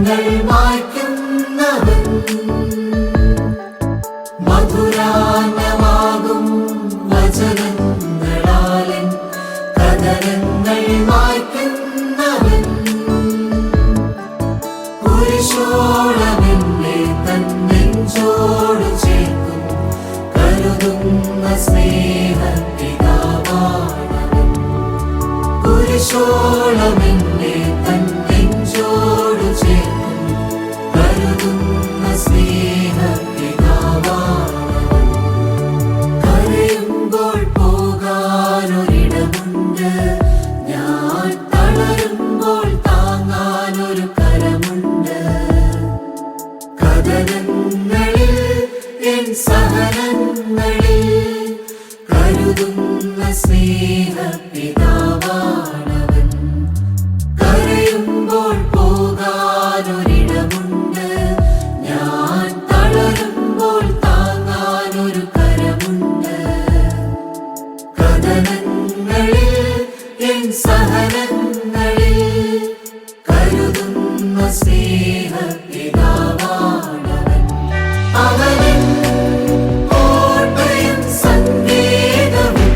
കഥനങ്ങൾ മായ്ക്കുന്നവൻ മധുരാന്നമാകും വചനങ്ങളാലൻ കഥനങ്ങൾ മായ്ക്കുന്നവൻ കുരിശോളമെന്നെ തൻ നെഞ്ചോട് ചേർക്കും കരുതുന്ന സ്നേഹപിതാവാണവൻ കുരിശോളമെന്നെ തൻ നെഞ്ചോട് ചേർക്കും കരുതുന്ന സ്നേഹപിതാവാണവൻ കരയുമ്പോൾ പോകാനൊരിടമുണ്ട് ഞാൻ തളരുമ്പോൾ താങ്ങാനൊരു കരമുണ്ട് കഥനങ്ങളിൽ എൻ സഹനങ്ങളിൽ കരുതുന്ന സ്നേഹപിതാവാണവൻ കരയുമ്പോൾ പോകാനൊരിടമുണ്ട് ഞാൻ തളരുമ്പോൾ താങ്ങാനൊരു കരമുണ്ട് കഥനങ്ങളിൽ എൻ സഹനങ്ങളിൽ കരുതുന്ന സ്നേഹപിതാവാണവൻ അവനൻ കോട്ടയും സങ്കേതവും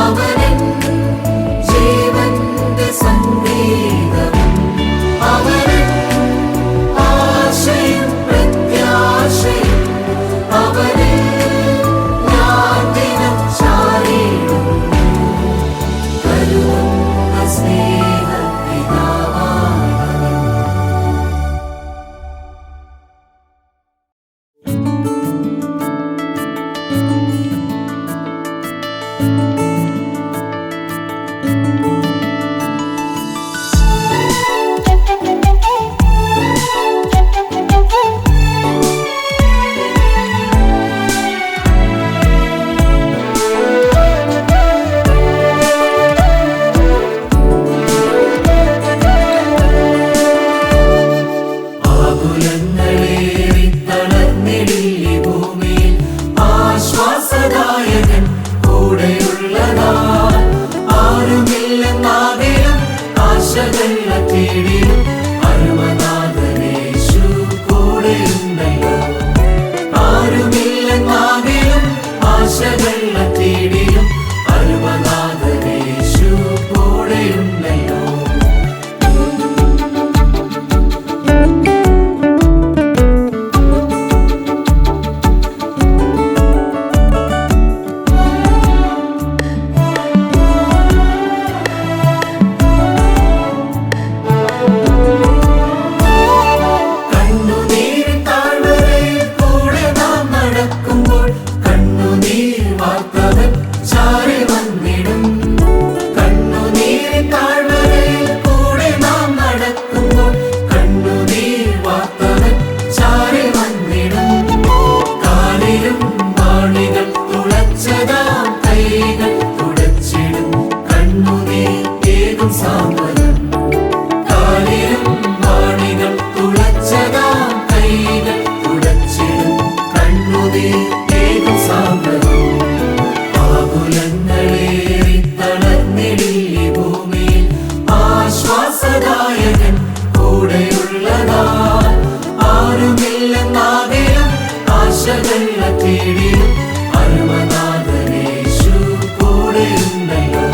അവനൻ ജീവന്റെ സംഗീതവും അവനൻ ആശയും പ്രത്യാശയും അവനിൽ ഞാൻ ദിനം ചാരിടും കരുതുന്ന സ്നേഹപിതാവാണവൻ ആകുലങ്ങളേറി തളർന്നിടില്ലി ഭൂമിയിൽ ആശ്വാസദായകൻ കൂടെയുള്ളതാൽ ആരുമില്ലെന്നാകിലും ആശകൾ തേടിയും അരുമനാഥനേശു കൂടെയുണ്ടല്ലോ ആരുമില്ലെന്നാകിലും ആശകൾ തേടിയും അരുമനാഥനേശു കൂടെയുണ്ടല്ലോ കണ്ണുനീരിൻ താഴ്വരയിൽ കൂടെ നാം നടക്കുമ്പോൾ കണ്ണുനീർ വാർത്തവൻ ചാരി വന്നിടും കണ്ണുനീരിൻ താഴ്വരയിൽ കൂടെ നാം നടക്കുമ്പോൾ കണ്ണുനീർ വാർത്തവൻ ചാരി വന്നിടും കാലിലും വാളികൾ തുളച്ചതാം കൈകൾ തുടച്ചിടും കണ്ണുനീർ ഏകും സാന്ത്വനം കാലിലും വാളികൾ തുളച്ചതാം കൈകൾ തുടച്ചിടും കണ്ണുനീർ ഏകും സാന്ത്വനം ആകുലങ്ങളേറി തളർന്നിടില്ലി ഭൂമിയിൽ ആശ്വാസദായകൻ കൂടെയുള്ളതാൽ ആരുമില്ലെന്നാകിലും ആശകൾ തേടിയും അരുമനാഥനേശു കൂടെയുണ്ടല്ലോ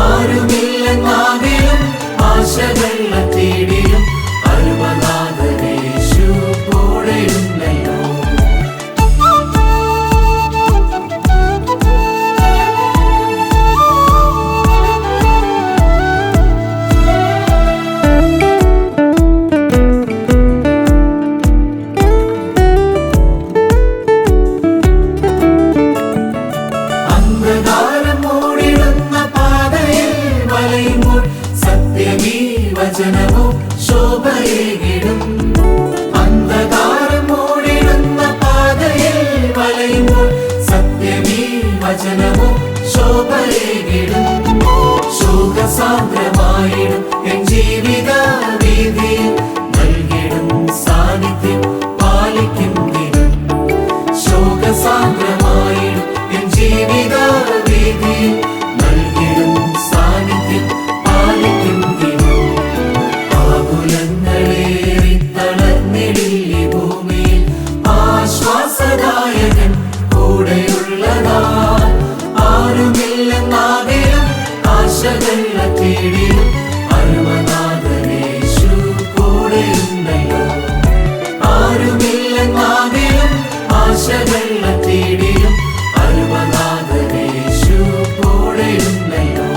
ആരുമില്ലെന്നാകിലും ആശകൾ തേടിയും അരുമനാഥനേശു കൂടെയുണ്ടല്ലോ അന്ധകാരം മൂടിടുന്ന പാതയിൽ വലയുമ്പോൾ സത്യമീ വചനവും ശോഭയേകിടും അന്ധകാരം മൂടിടുന്ന പാതയിൽ വലയുമ്പോൾ സത്യമീ വചനവും ശോഭയേകിടും ശോകസാന്ദ്രമായിടും എൻ ജീവിത വീതിയിൽ നൽകിടും സാന്നിധ്യം പാലിക്കും ദിനം ശോകസാന്ദ്രമായിടും എൻ ജീവിത വീതിയിൽ നൽകിടും സാന്നിധ്യം പാലിക്കും ദിനം ആകുലങ്ങളെ ആരുമില്ലെന്നാകലും ആശകൾ തേടിയും അരുമനാഥനേശു കൂടെയുണ്ടല്ലോ. ആരുമില്ലെന്നാകലും ആശകൾ തേടിയും അരുമനാഥനേശു കൂടെയുണ്ടല്ലോ.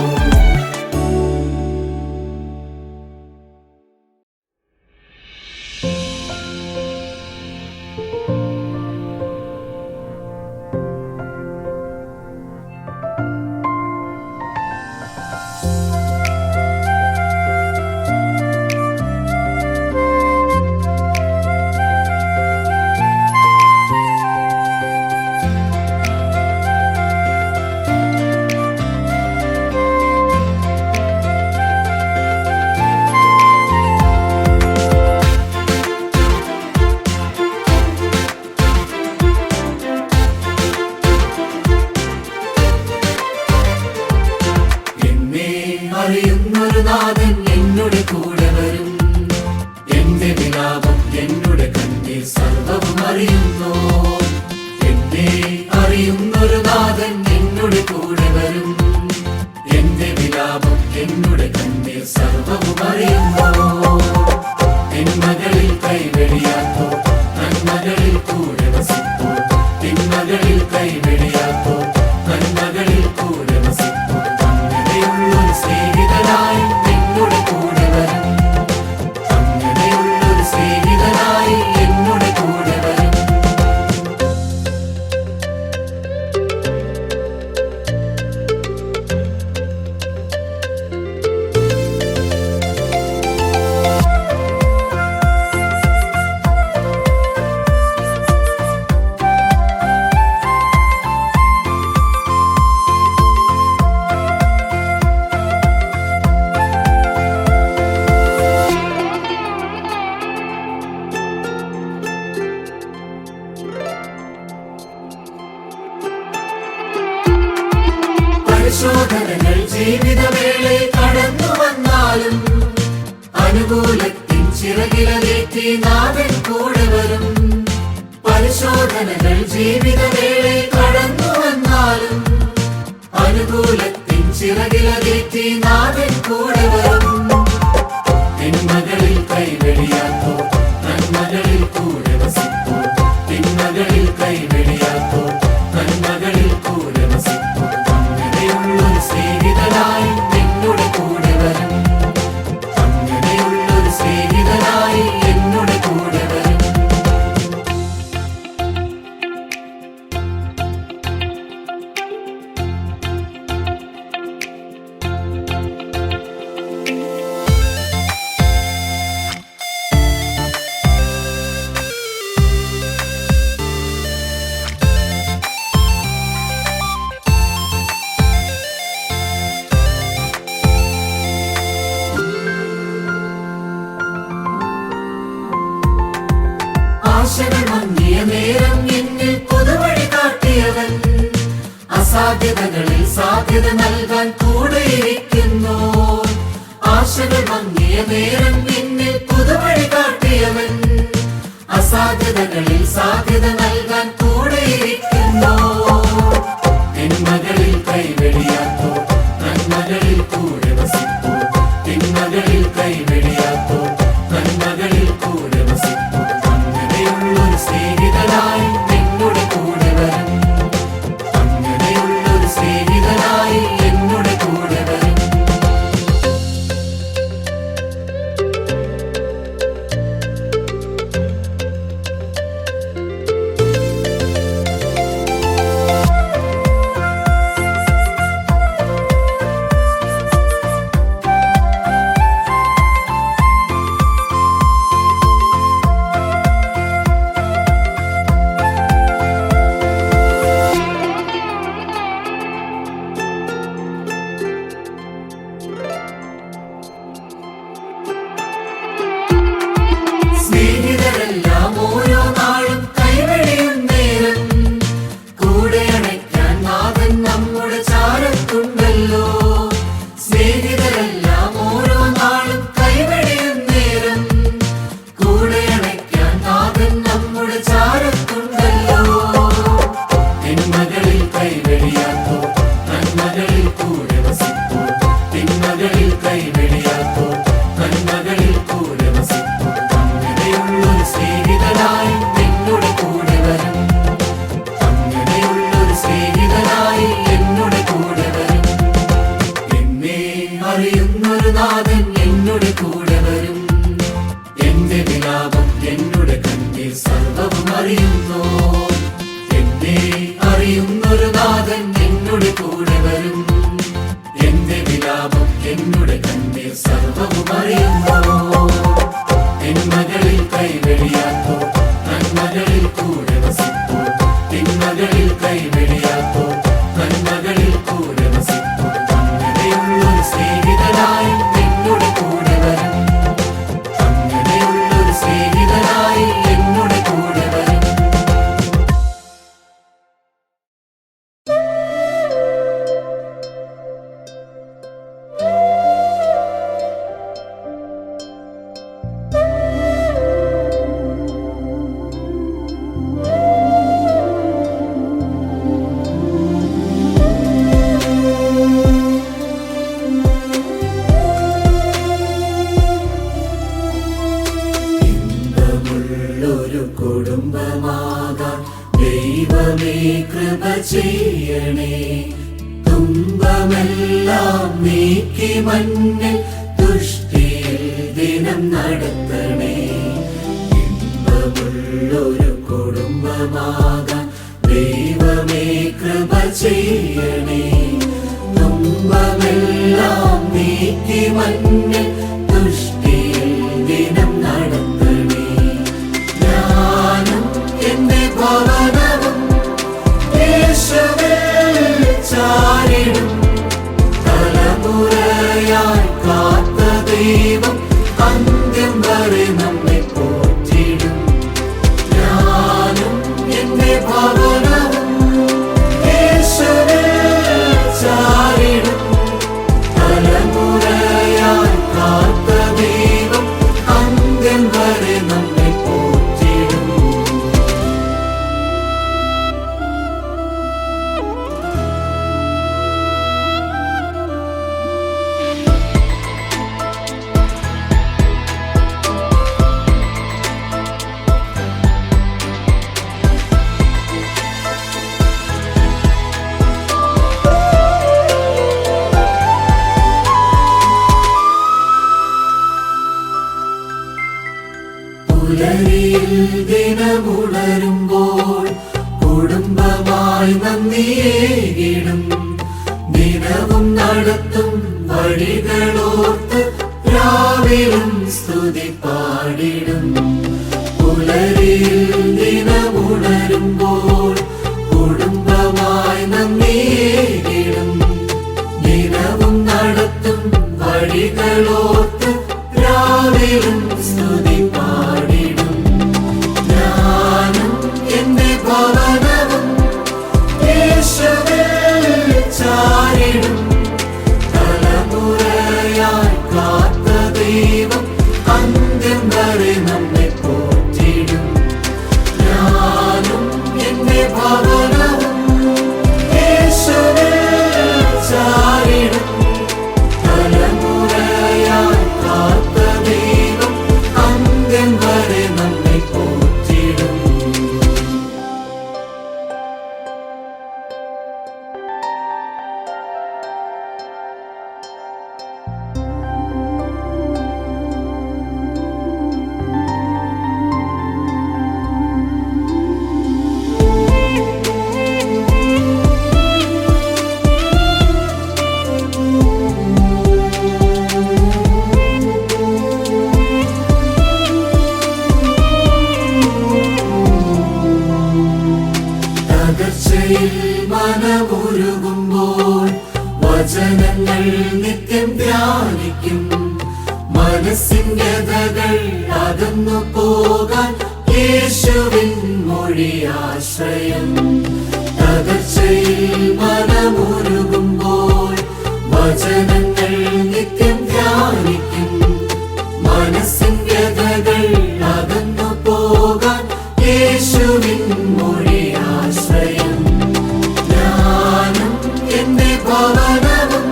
അറിയുന്നൊരു നാഥൻ എന്നോട് കൂടെ വരും. എന്റെ വിലാപം എന്നോട് കണ്ണീർ സർവവും അറിയുന്നു. എന്നെ അറിയുന്നൊരു നാഥൻ എന്നോട് കൂടെ വരും. എന്റെ വിലാപം എന്നോട് കണ്ണീർ സർവവും അറിയുന്നു. തിന്മകളിൽ കൈവെടിയാത്തോ നന്മകളിൽ കൂടെ വസിപ്പോ. തിന്മകളിൽ കൈവെടിയാത്തോ നന്മകളിൽ കൂടെ വസിപ്പോ. അങ്ങനെയുള്ളൊരു സ്നേഹിതനായി എന്നോട് കൂടെ വരും. അങ്ങനെയുള്ളൊരു സ്നേഹിതനായി എന്നോട് കൂടെ വരും. പരിശോധനകൾ ജീവിതവേളയിൽ കടന്നു വന്നാലും അനുകൂലത്തിൻ ചിറകിലേറ്റി നാഥൻ കൂടെ വരും. പരിശോധനകൾ ജീവിതവേളയിൽ കടന്നു വന്നാലും അനുകൂലത്തിൻ ചിറകിലേറ്റി നാഥൻ കൂടെ വരും. തിന്മകളിൽ കൈവെടിയാത്തോ നന്മകളിൽ കൂടെ വസിപ്പോ. തിന്മകളിൽ കൈവെടിയാത്തോ നന്മകളിൽ കൂടെ വസിപ്പോ. അങ്ങനെയുള്ളൊരു സ്നേഹിതനായി എന്നോട് കൂടെ വരും. അങ്ങനെയുള്ളൊരു സ്നേഹിതനായി എന്നോട് കൂടെ വരും. ആശകൾ മങ്ങിയ നേരം എന്നിൽ പുതുവഴി കാട്ടിയവൻ. അസാധ്യതകളിൽ സാധ്യത നൽകാൻ കൂടെയിരിക്കുന്നു. ആശകൾ മങ്ങിയ നേരം എന്നിൽ പുതുവഴി കാട്ടിയവൻ. അസാധ്യതകളിൽ സാധ്യത നൽകാൻ കൂടെയിരിക്കുന്നു. തിന്മകളിൽ കൈവെടിയാത്തോ നന്മകളിൽ കൂടെ വസിപ്പോ. തിന്മകളിൽ കൈവെടിയാത്തോ നന്മകളിൽ കൂടെ വസിപ്പോ. അങ്ങനെയുള്ളൊരു സ്നേഹിതനായി എന്നോട് കൂടെ വരും. അങ്ങനെയുള്ളൊരു സ്നേഹിതനായി എന്നോട് കൂടെ വരും. സ്നേഹിതരെല്ലാം ഓരോ നാളും കൈവെടിയും നേരം കൂടെ അണയ്ക്കാൻ നാഥൻ നമ്മുടെ ചാരത്തുണ്ടല്ലോ. സ്നേഹിതരെല്ലാം ഓരോ നാളും കൈവെടിയും നേരം കൂടെ അണയ്ക്കാൻ നാഥൻ നമ്മുടെ ചാരത്തുണ്ടല്ലോ. തിന്മകളിൽ കൈവെടിയാത്തോ നന്മ കൂടെ വരും. എന്റെ വിലാപം എന്നുടെ കണ്ണീർ സർവവും അറിയുന്നു. തിന്മകളിൽ കൈവെടിയാത്തോ, നന്മകളിൽ കൂടെ വസിപ്പോ. തിന്മകളിൽ കൈവെടിയാത്തോ, നന്മകളിൽ കൂടെ വസിപ്പോ. അങ്ങനെയുള്ളൊരു സ്നേഹിതനായി എന്നുടെ കൂടെ വരും. അങ്ങനെയുള്ളൊരു സ്നേഹിതനായി എന്നുടെ കൂടെ വരും. ഇമ്പമുള്ളൊരു കുടുംബമാകാൻ ദൈവമേ കൃപ ചെയ്യണേ. തുമ്പമെല്ലാം നീക്കി മണ്ണിൽ ദുഷ്ടിയിൽ ദിനം നടത്തണേ. ഇമ്പമുള്ളൊരു കുടുംബമാകാൻ ദൈവമേ കൃപ ചെയ്യണേ. തുമ്പമെല്ലാം നീക്കി മണ്ണിൽ ദുഷ്ടിയിൽ ദിനം നടത്തണേ. ഞാനും എന്റെ ഭവനവും യേശുവിൽ ചാരിടും. തലമുറയായി കാത്ത ദൈവം അന്ത്യം വരെ നമ്മെ പോറ്റിടും. ഞാനും എന്റെ ഭവനവും യേശുവിൽ ചാരിടും. തലമുറയായി കാത്ത ദൈവം അന്ത്യം വരെ നമ്മെ പോറ്റിടും. പുലരിയിൽ ദിനമുണരുമ്പോൾ കുടുംബമായി നന്ദിയേകിടും. ദിനവും നടത്തും വഴികളോർത്ത് രാവിലും സ്തുതി പാടിടും. പുലരിയിൽ ദിനമുണരുമ്പോൾ കുടുംബമായി നന്ദിയേകിടും. ദിനവും നടത്തും വഴികളോർത്ത് രാവിലും സ്തുതി പാടിടും. ഞാനും എന്റെ ഭവനവും യേശുവിൽ ചാരിടും. തലമുറയായി കാത്ത ദൈവം അന്ത്യം വരെ നമ്മെ പോറ്റിടും. ഞാനും എന്റെ ഭവനവും യേശുവിൽ ചാരിടും. തലമുറയായി കാത്ത ദൈവം അന്ത്യം വരെ നമ്മെ പോറ്റിടും. തകർച്ചയിൽ മനമുരുകുമ്പോൾ വചനങ്ങൾ നിത്യം ധ്യാനിക്കും. മനസ്സിൻ വ്യഥകൾ അകന്നു പോകാൻ യേശുവിൻ മൊഴിയാശ്രയം. തകർച്ചയിൽ മനമുരുകുമ്പോൾ വചനങ്ങൾ നിത്യം ധ്യാനിക്കും. മനസ്സിൻ വ്യഥകൾ അകന്നു പോകാൻ യേശുവിൻ മൊഴിയാശ്രയം. ഞാനും എന്റെ ഭവനവും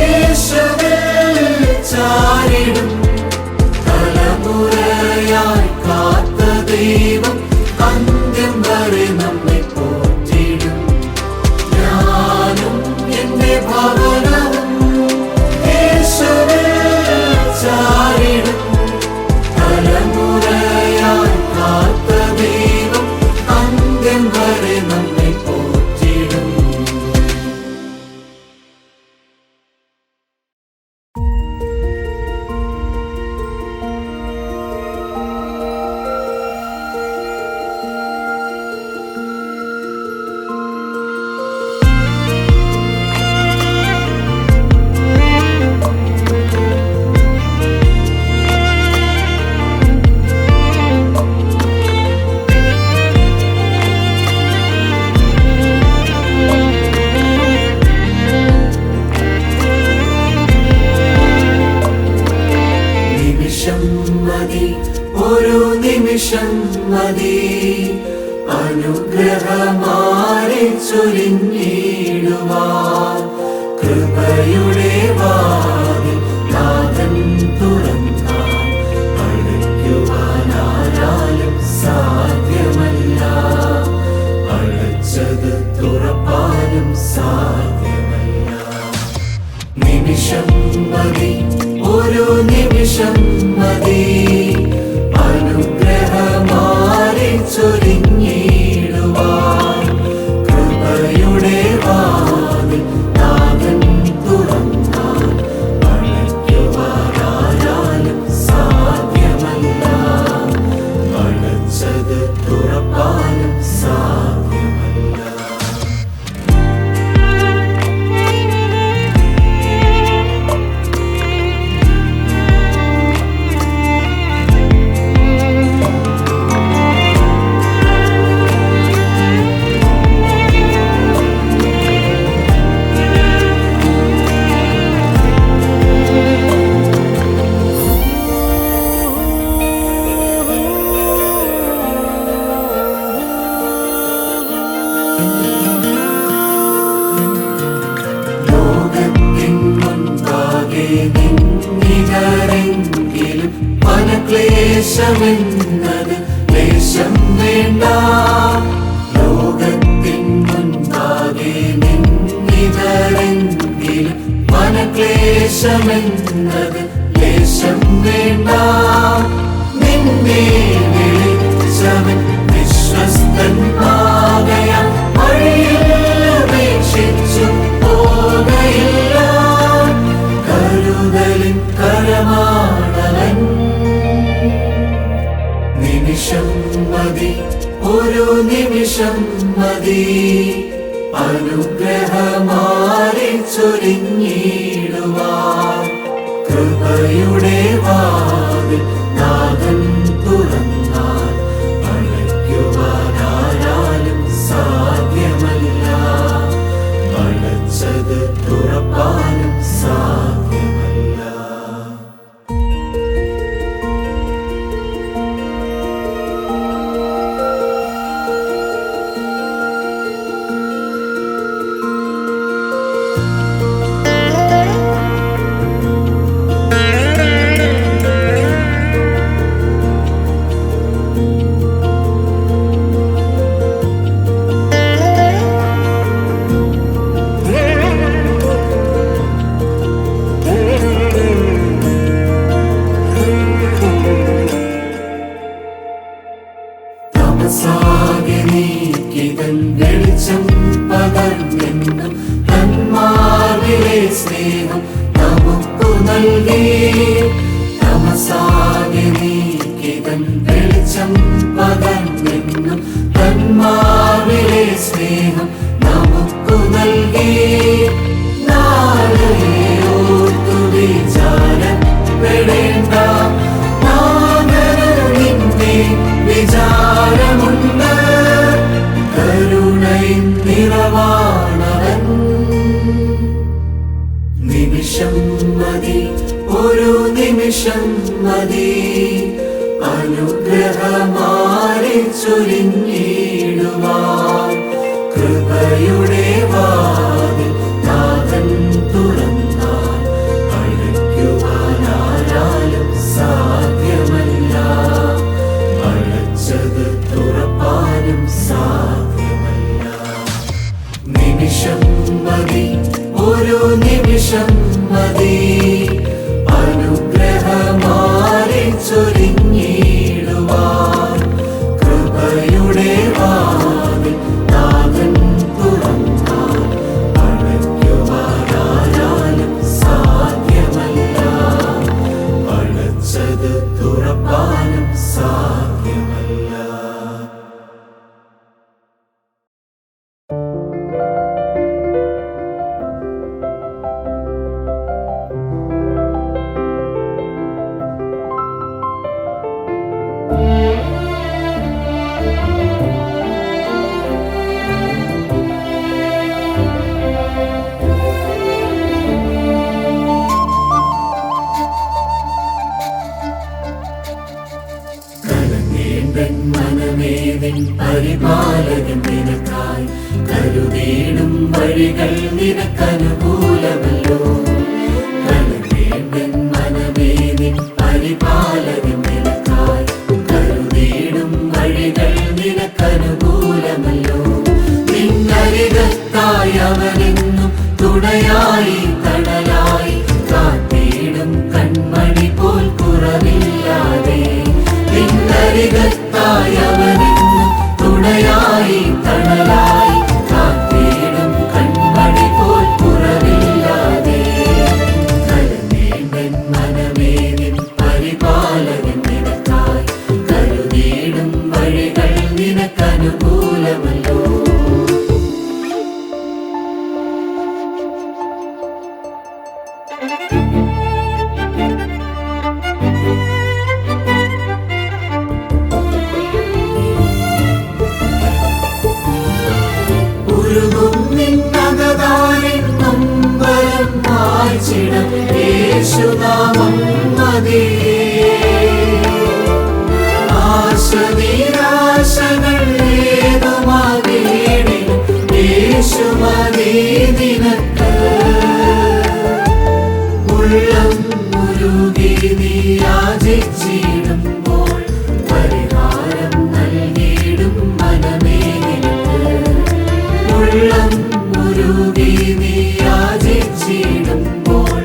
യേശുവിൽ ചാരിടും. തലമുറയായി കാത്ത ദൈവം അന്ത്യം വരെ നമ്മെ പോറ്റിടും. ഞാനും എന്റെ ഭവനവും കൃപയുടെ വാതിൽ നാഥൻ തുറന്നാൽ അടയ്ക്കുവാനാരാലും സാധ്യമല്ല. അടച്ചത് തുറപ്പാനും സാധ്യമല്ല. നിമിഷം മതി, ഒരു നിമിഷം മതി, അനുഗ്രഹമാരി ചൊരിഞ്ഞിടുവാൻ. കൃപയുടെ വാതിൽ നാഥൻ തുറന്നാൽ അടയ്ക്കുവാനാരാലും സാധ്യമല്ല. അടച്ചത് തുറപ്പാനും സാധ്യമല്ല. ലോകത്തിൻ മുൻപാകെ നിന്നിതരെങ്കിലും മനക്ലേശമെന്നത് ലേശം വേണ്ട. ലോകത്തിൻ മുൻപാകെ നിന്നിതരെങ്കിലും മനക്ലേശമെന്നത് ലേശം വേണ്ട. നിന്നെ വിളിച്ചവൻ വിശ്വസ്തൻ ആകയാൽ വഴിയിൽ ഉപേക്ഷിച്ചു പോകയില്ല. കരുതലിൻ കരമാണവൻ. നിമിഷം മതി, ഒരു നിമിഷം മതി, അനുഗ്രഹമാരി ചൊരിഞ്ഞിടുവാൻ. കൃപയുടെ വാതിൽ നാഥൻ തുറന്നാൽ അടയ്ക്കുവാനാരാലും സാധ്യമല്ല. അടച്ചത് തുറപ്പാനും സാധ്യമല്ല. തമസാകെ നീക്കിതൻ വെളിച്ചം പകർന്നെന്നും തന്മാവിലെ സ്നേഹം നമുക്കു നൽകി. തമസാകെ നീക്കിതൻ വെളിച്ചം പകർന്നെന്നും തന്മാവിലെ സ്നേഹം നമുക്കു നൽകി. നാളെ ഓർത്തു വിചാരപ്പെടേണ്ട, നിന്നെ വിചാരമുണ്ട്. കരുണയിൻ നിറവാണവൻ. നിമിഷം മതി, ഒരു നിമിഷം മതി, അനുഗ്രഹമാരി ചൊരിഞ്ഞിടുവാൻ. കൃപയുടെ വാതിൽ നാഥൻ തുറന്നാൽ അടയ്ക്കുവാനാരാലും സാധ്യമല്ല. അടച്ചത് തുറപ്പാനും സാധ്യമല്ല. നിമിഷം മതി, ഒരു നിമിഷം മതി, അനുഗ്രഹമാരി ചൊരിഞ്ഞിടുവാൻ. കൃപയുടെ വാതിൽ നാഥൻ തുറന്നാൽ അടയ്ക്കുവാനാരാലും സാധ്യമല്ല. അടച്ചത് തുറപ്പാനും സാധ്യമല്ല. മനമേവിൻ പരിപാലകൻ നിനക്കായി കരുതേടും വഴികൾ നിനക്കനുകൂലമല്ലോ. കുറവില്ലാതെയല്ലാനാളും കലങ്ങേണ്ടൻ മനമേ നിൻ പരിപാലകൻ നിനക്കായി കരുതിയിടും വഴികൾ നിനക്കനുകൂലമല്ലോ. നിന്നരികത്തായി അവനെന്നും തുണയായി തണലായി കാത്തിടും കൺമണി പോൽ കുറവില്ലാതെ. നിന്നരികത്തായി അവനെന്നും തുണയായി തണലായി കാത്തിടും കൺമണി പോൽ കുറവില്ലാതെ. കലങ്ങേണ്ടൻ മനമേ നിൻ പരിപാലകൻ നിനക്കായി കരുതിയിടും വഴികൾ നിനക്കനുകൂലമല്ലോ. ഉരുകും നിന്നകതാരിൻ നൊമ്പരം മായ്ച്ചിടം യേശുനാമം മതിയേ. ആശനിരാശകൾ ഏതുമാകേടിലും യേശു മതി നിനക്ക്. ഉള്ളം ഉരുകി നീ യാചിച്ചിടുമ്പോൾ പരിഹാരം നൽകിയിടും മനമേ നിനക്ക്. ഉള്ളം ഉരുകി നീ യാചിച്ചിടുമ്പോൾ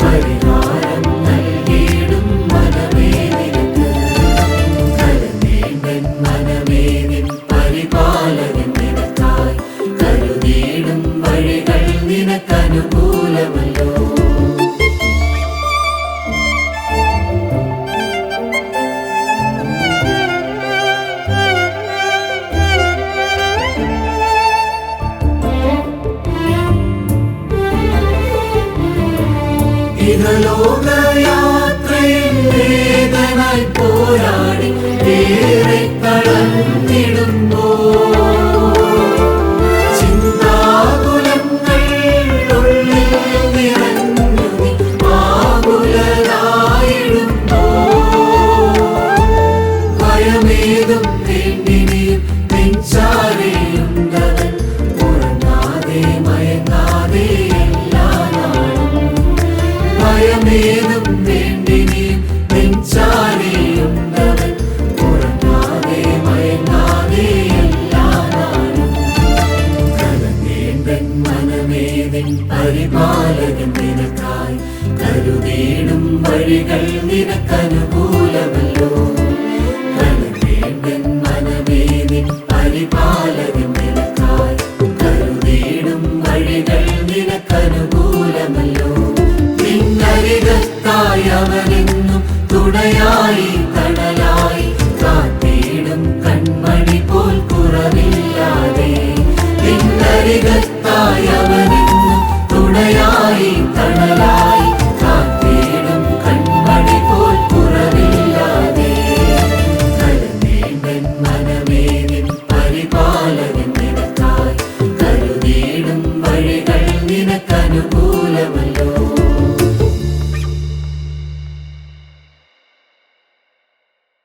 പരിഹാരം നൽകിയിടും മനമേ നിനക്ക്. കലങ്ങേണ്ടൻ മനമേ നിൻ പരിപാലകൻ നിനക്കായി കരുതിയിടും വഴികൾ നിനക്കനുകൂലമല്ലോ. ഇഹലോകയാത്രയിൽ വേദനായി പോരാടി ഏറെ തളർന്നിടുമ്പോൾ ചിന്താകുലങ്ങൾ ഉള്ളിൽ നിറഞ്ഞു നീ ആകുലരായിടുമ്പോൾ ഭയമേതും വേണ്ടിനിയും നെഞ്ചാരെയുണ്ടവൻ ഉറങ്ങാതെ മയങ്ങാതെ എല്ലാ നാളും. ഭയമേതും വേണ്ടിനിയും നെഞ്ചാരെയുണ്ടവൻ ഉറങ്ങാതെ മയങ്ങാതെ എല്ലാ നാളും. കലങ്ങേണ്ടൻ മനമേ നിൻ പരിപാലകൻ നിനക്കായി കരുതിയിടും വഴികൾ നിനക്കനുകൂലമല്ലോ. കലങ്ങേണ്ടൻ മനമേ നിൻ പരിപാലകൻ നിനക്കായി കരുതിയിടും വഴികൾ നിനക്കനുകൂലമല്ലോ. നിന്നരികത്തായി അവനെന്നും തുണയായി തണലായി കാത്തിടും കൺമണി പോൽ കുറവില്ലാതെ. നിന്നരികത്തായി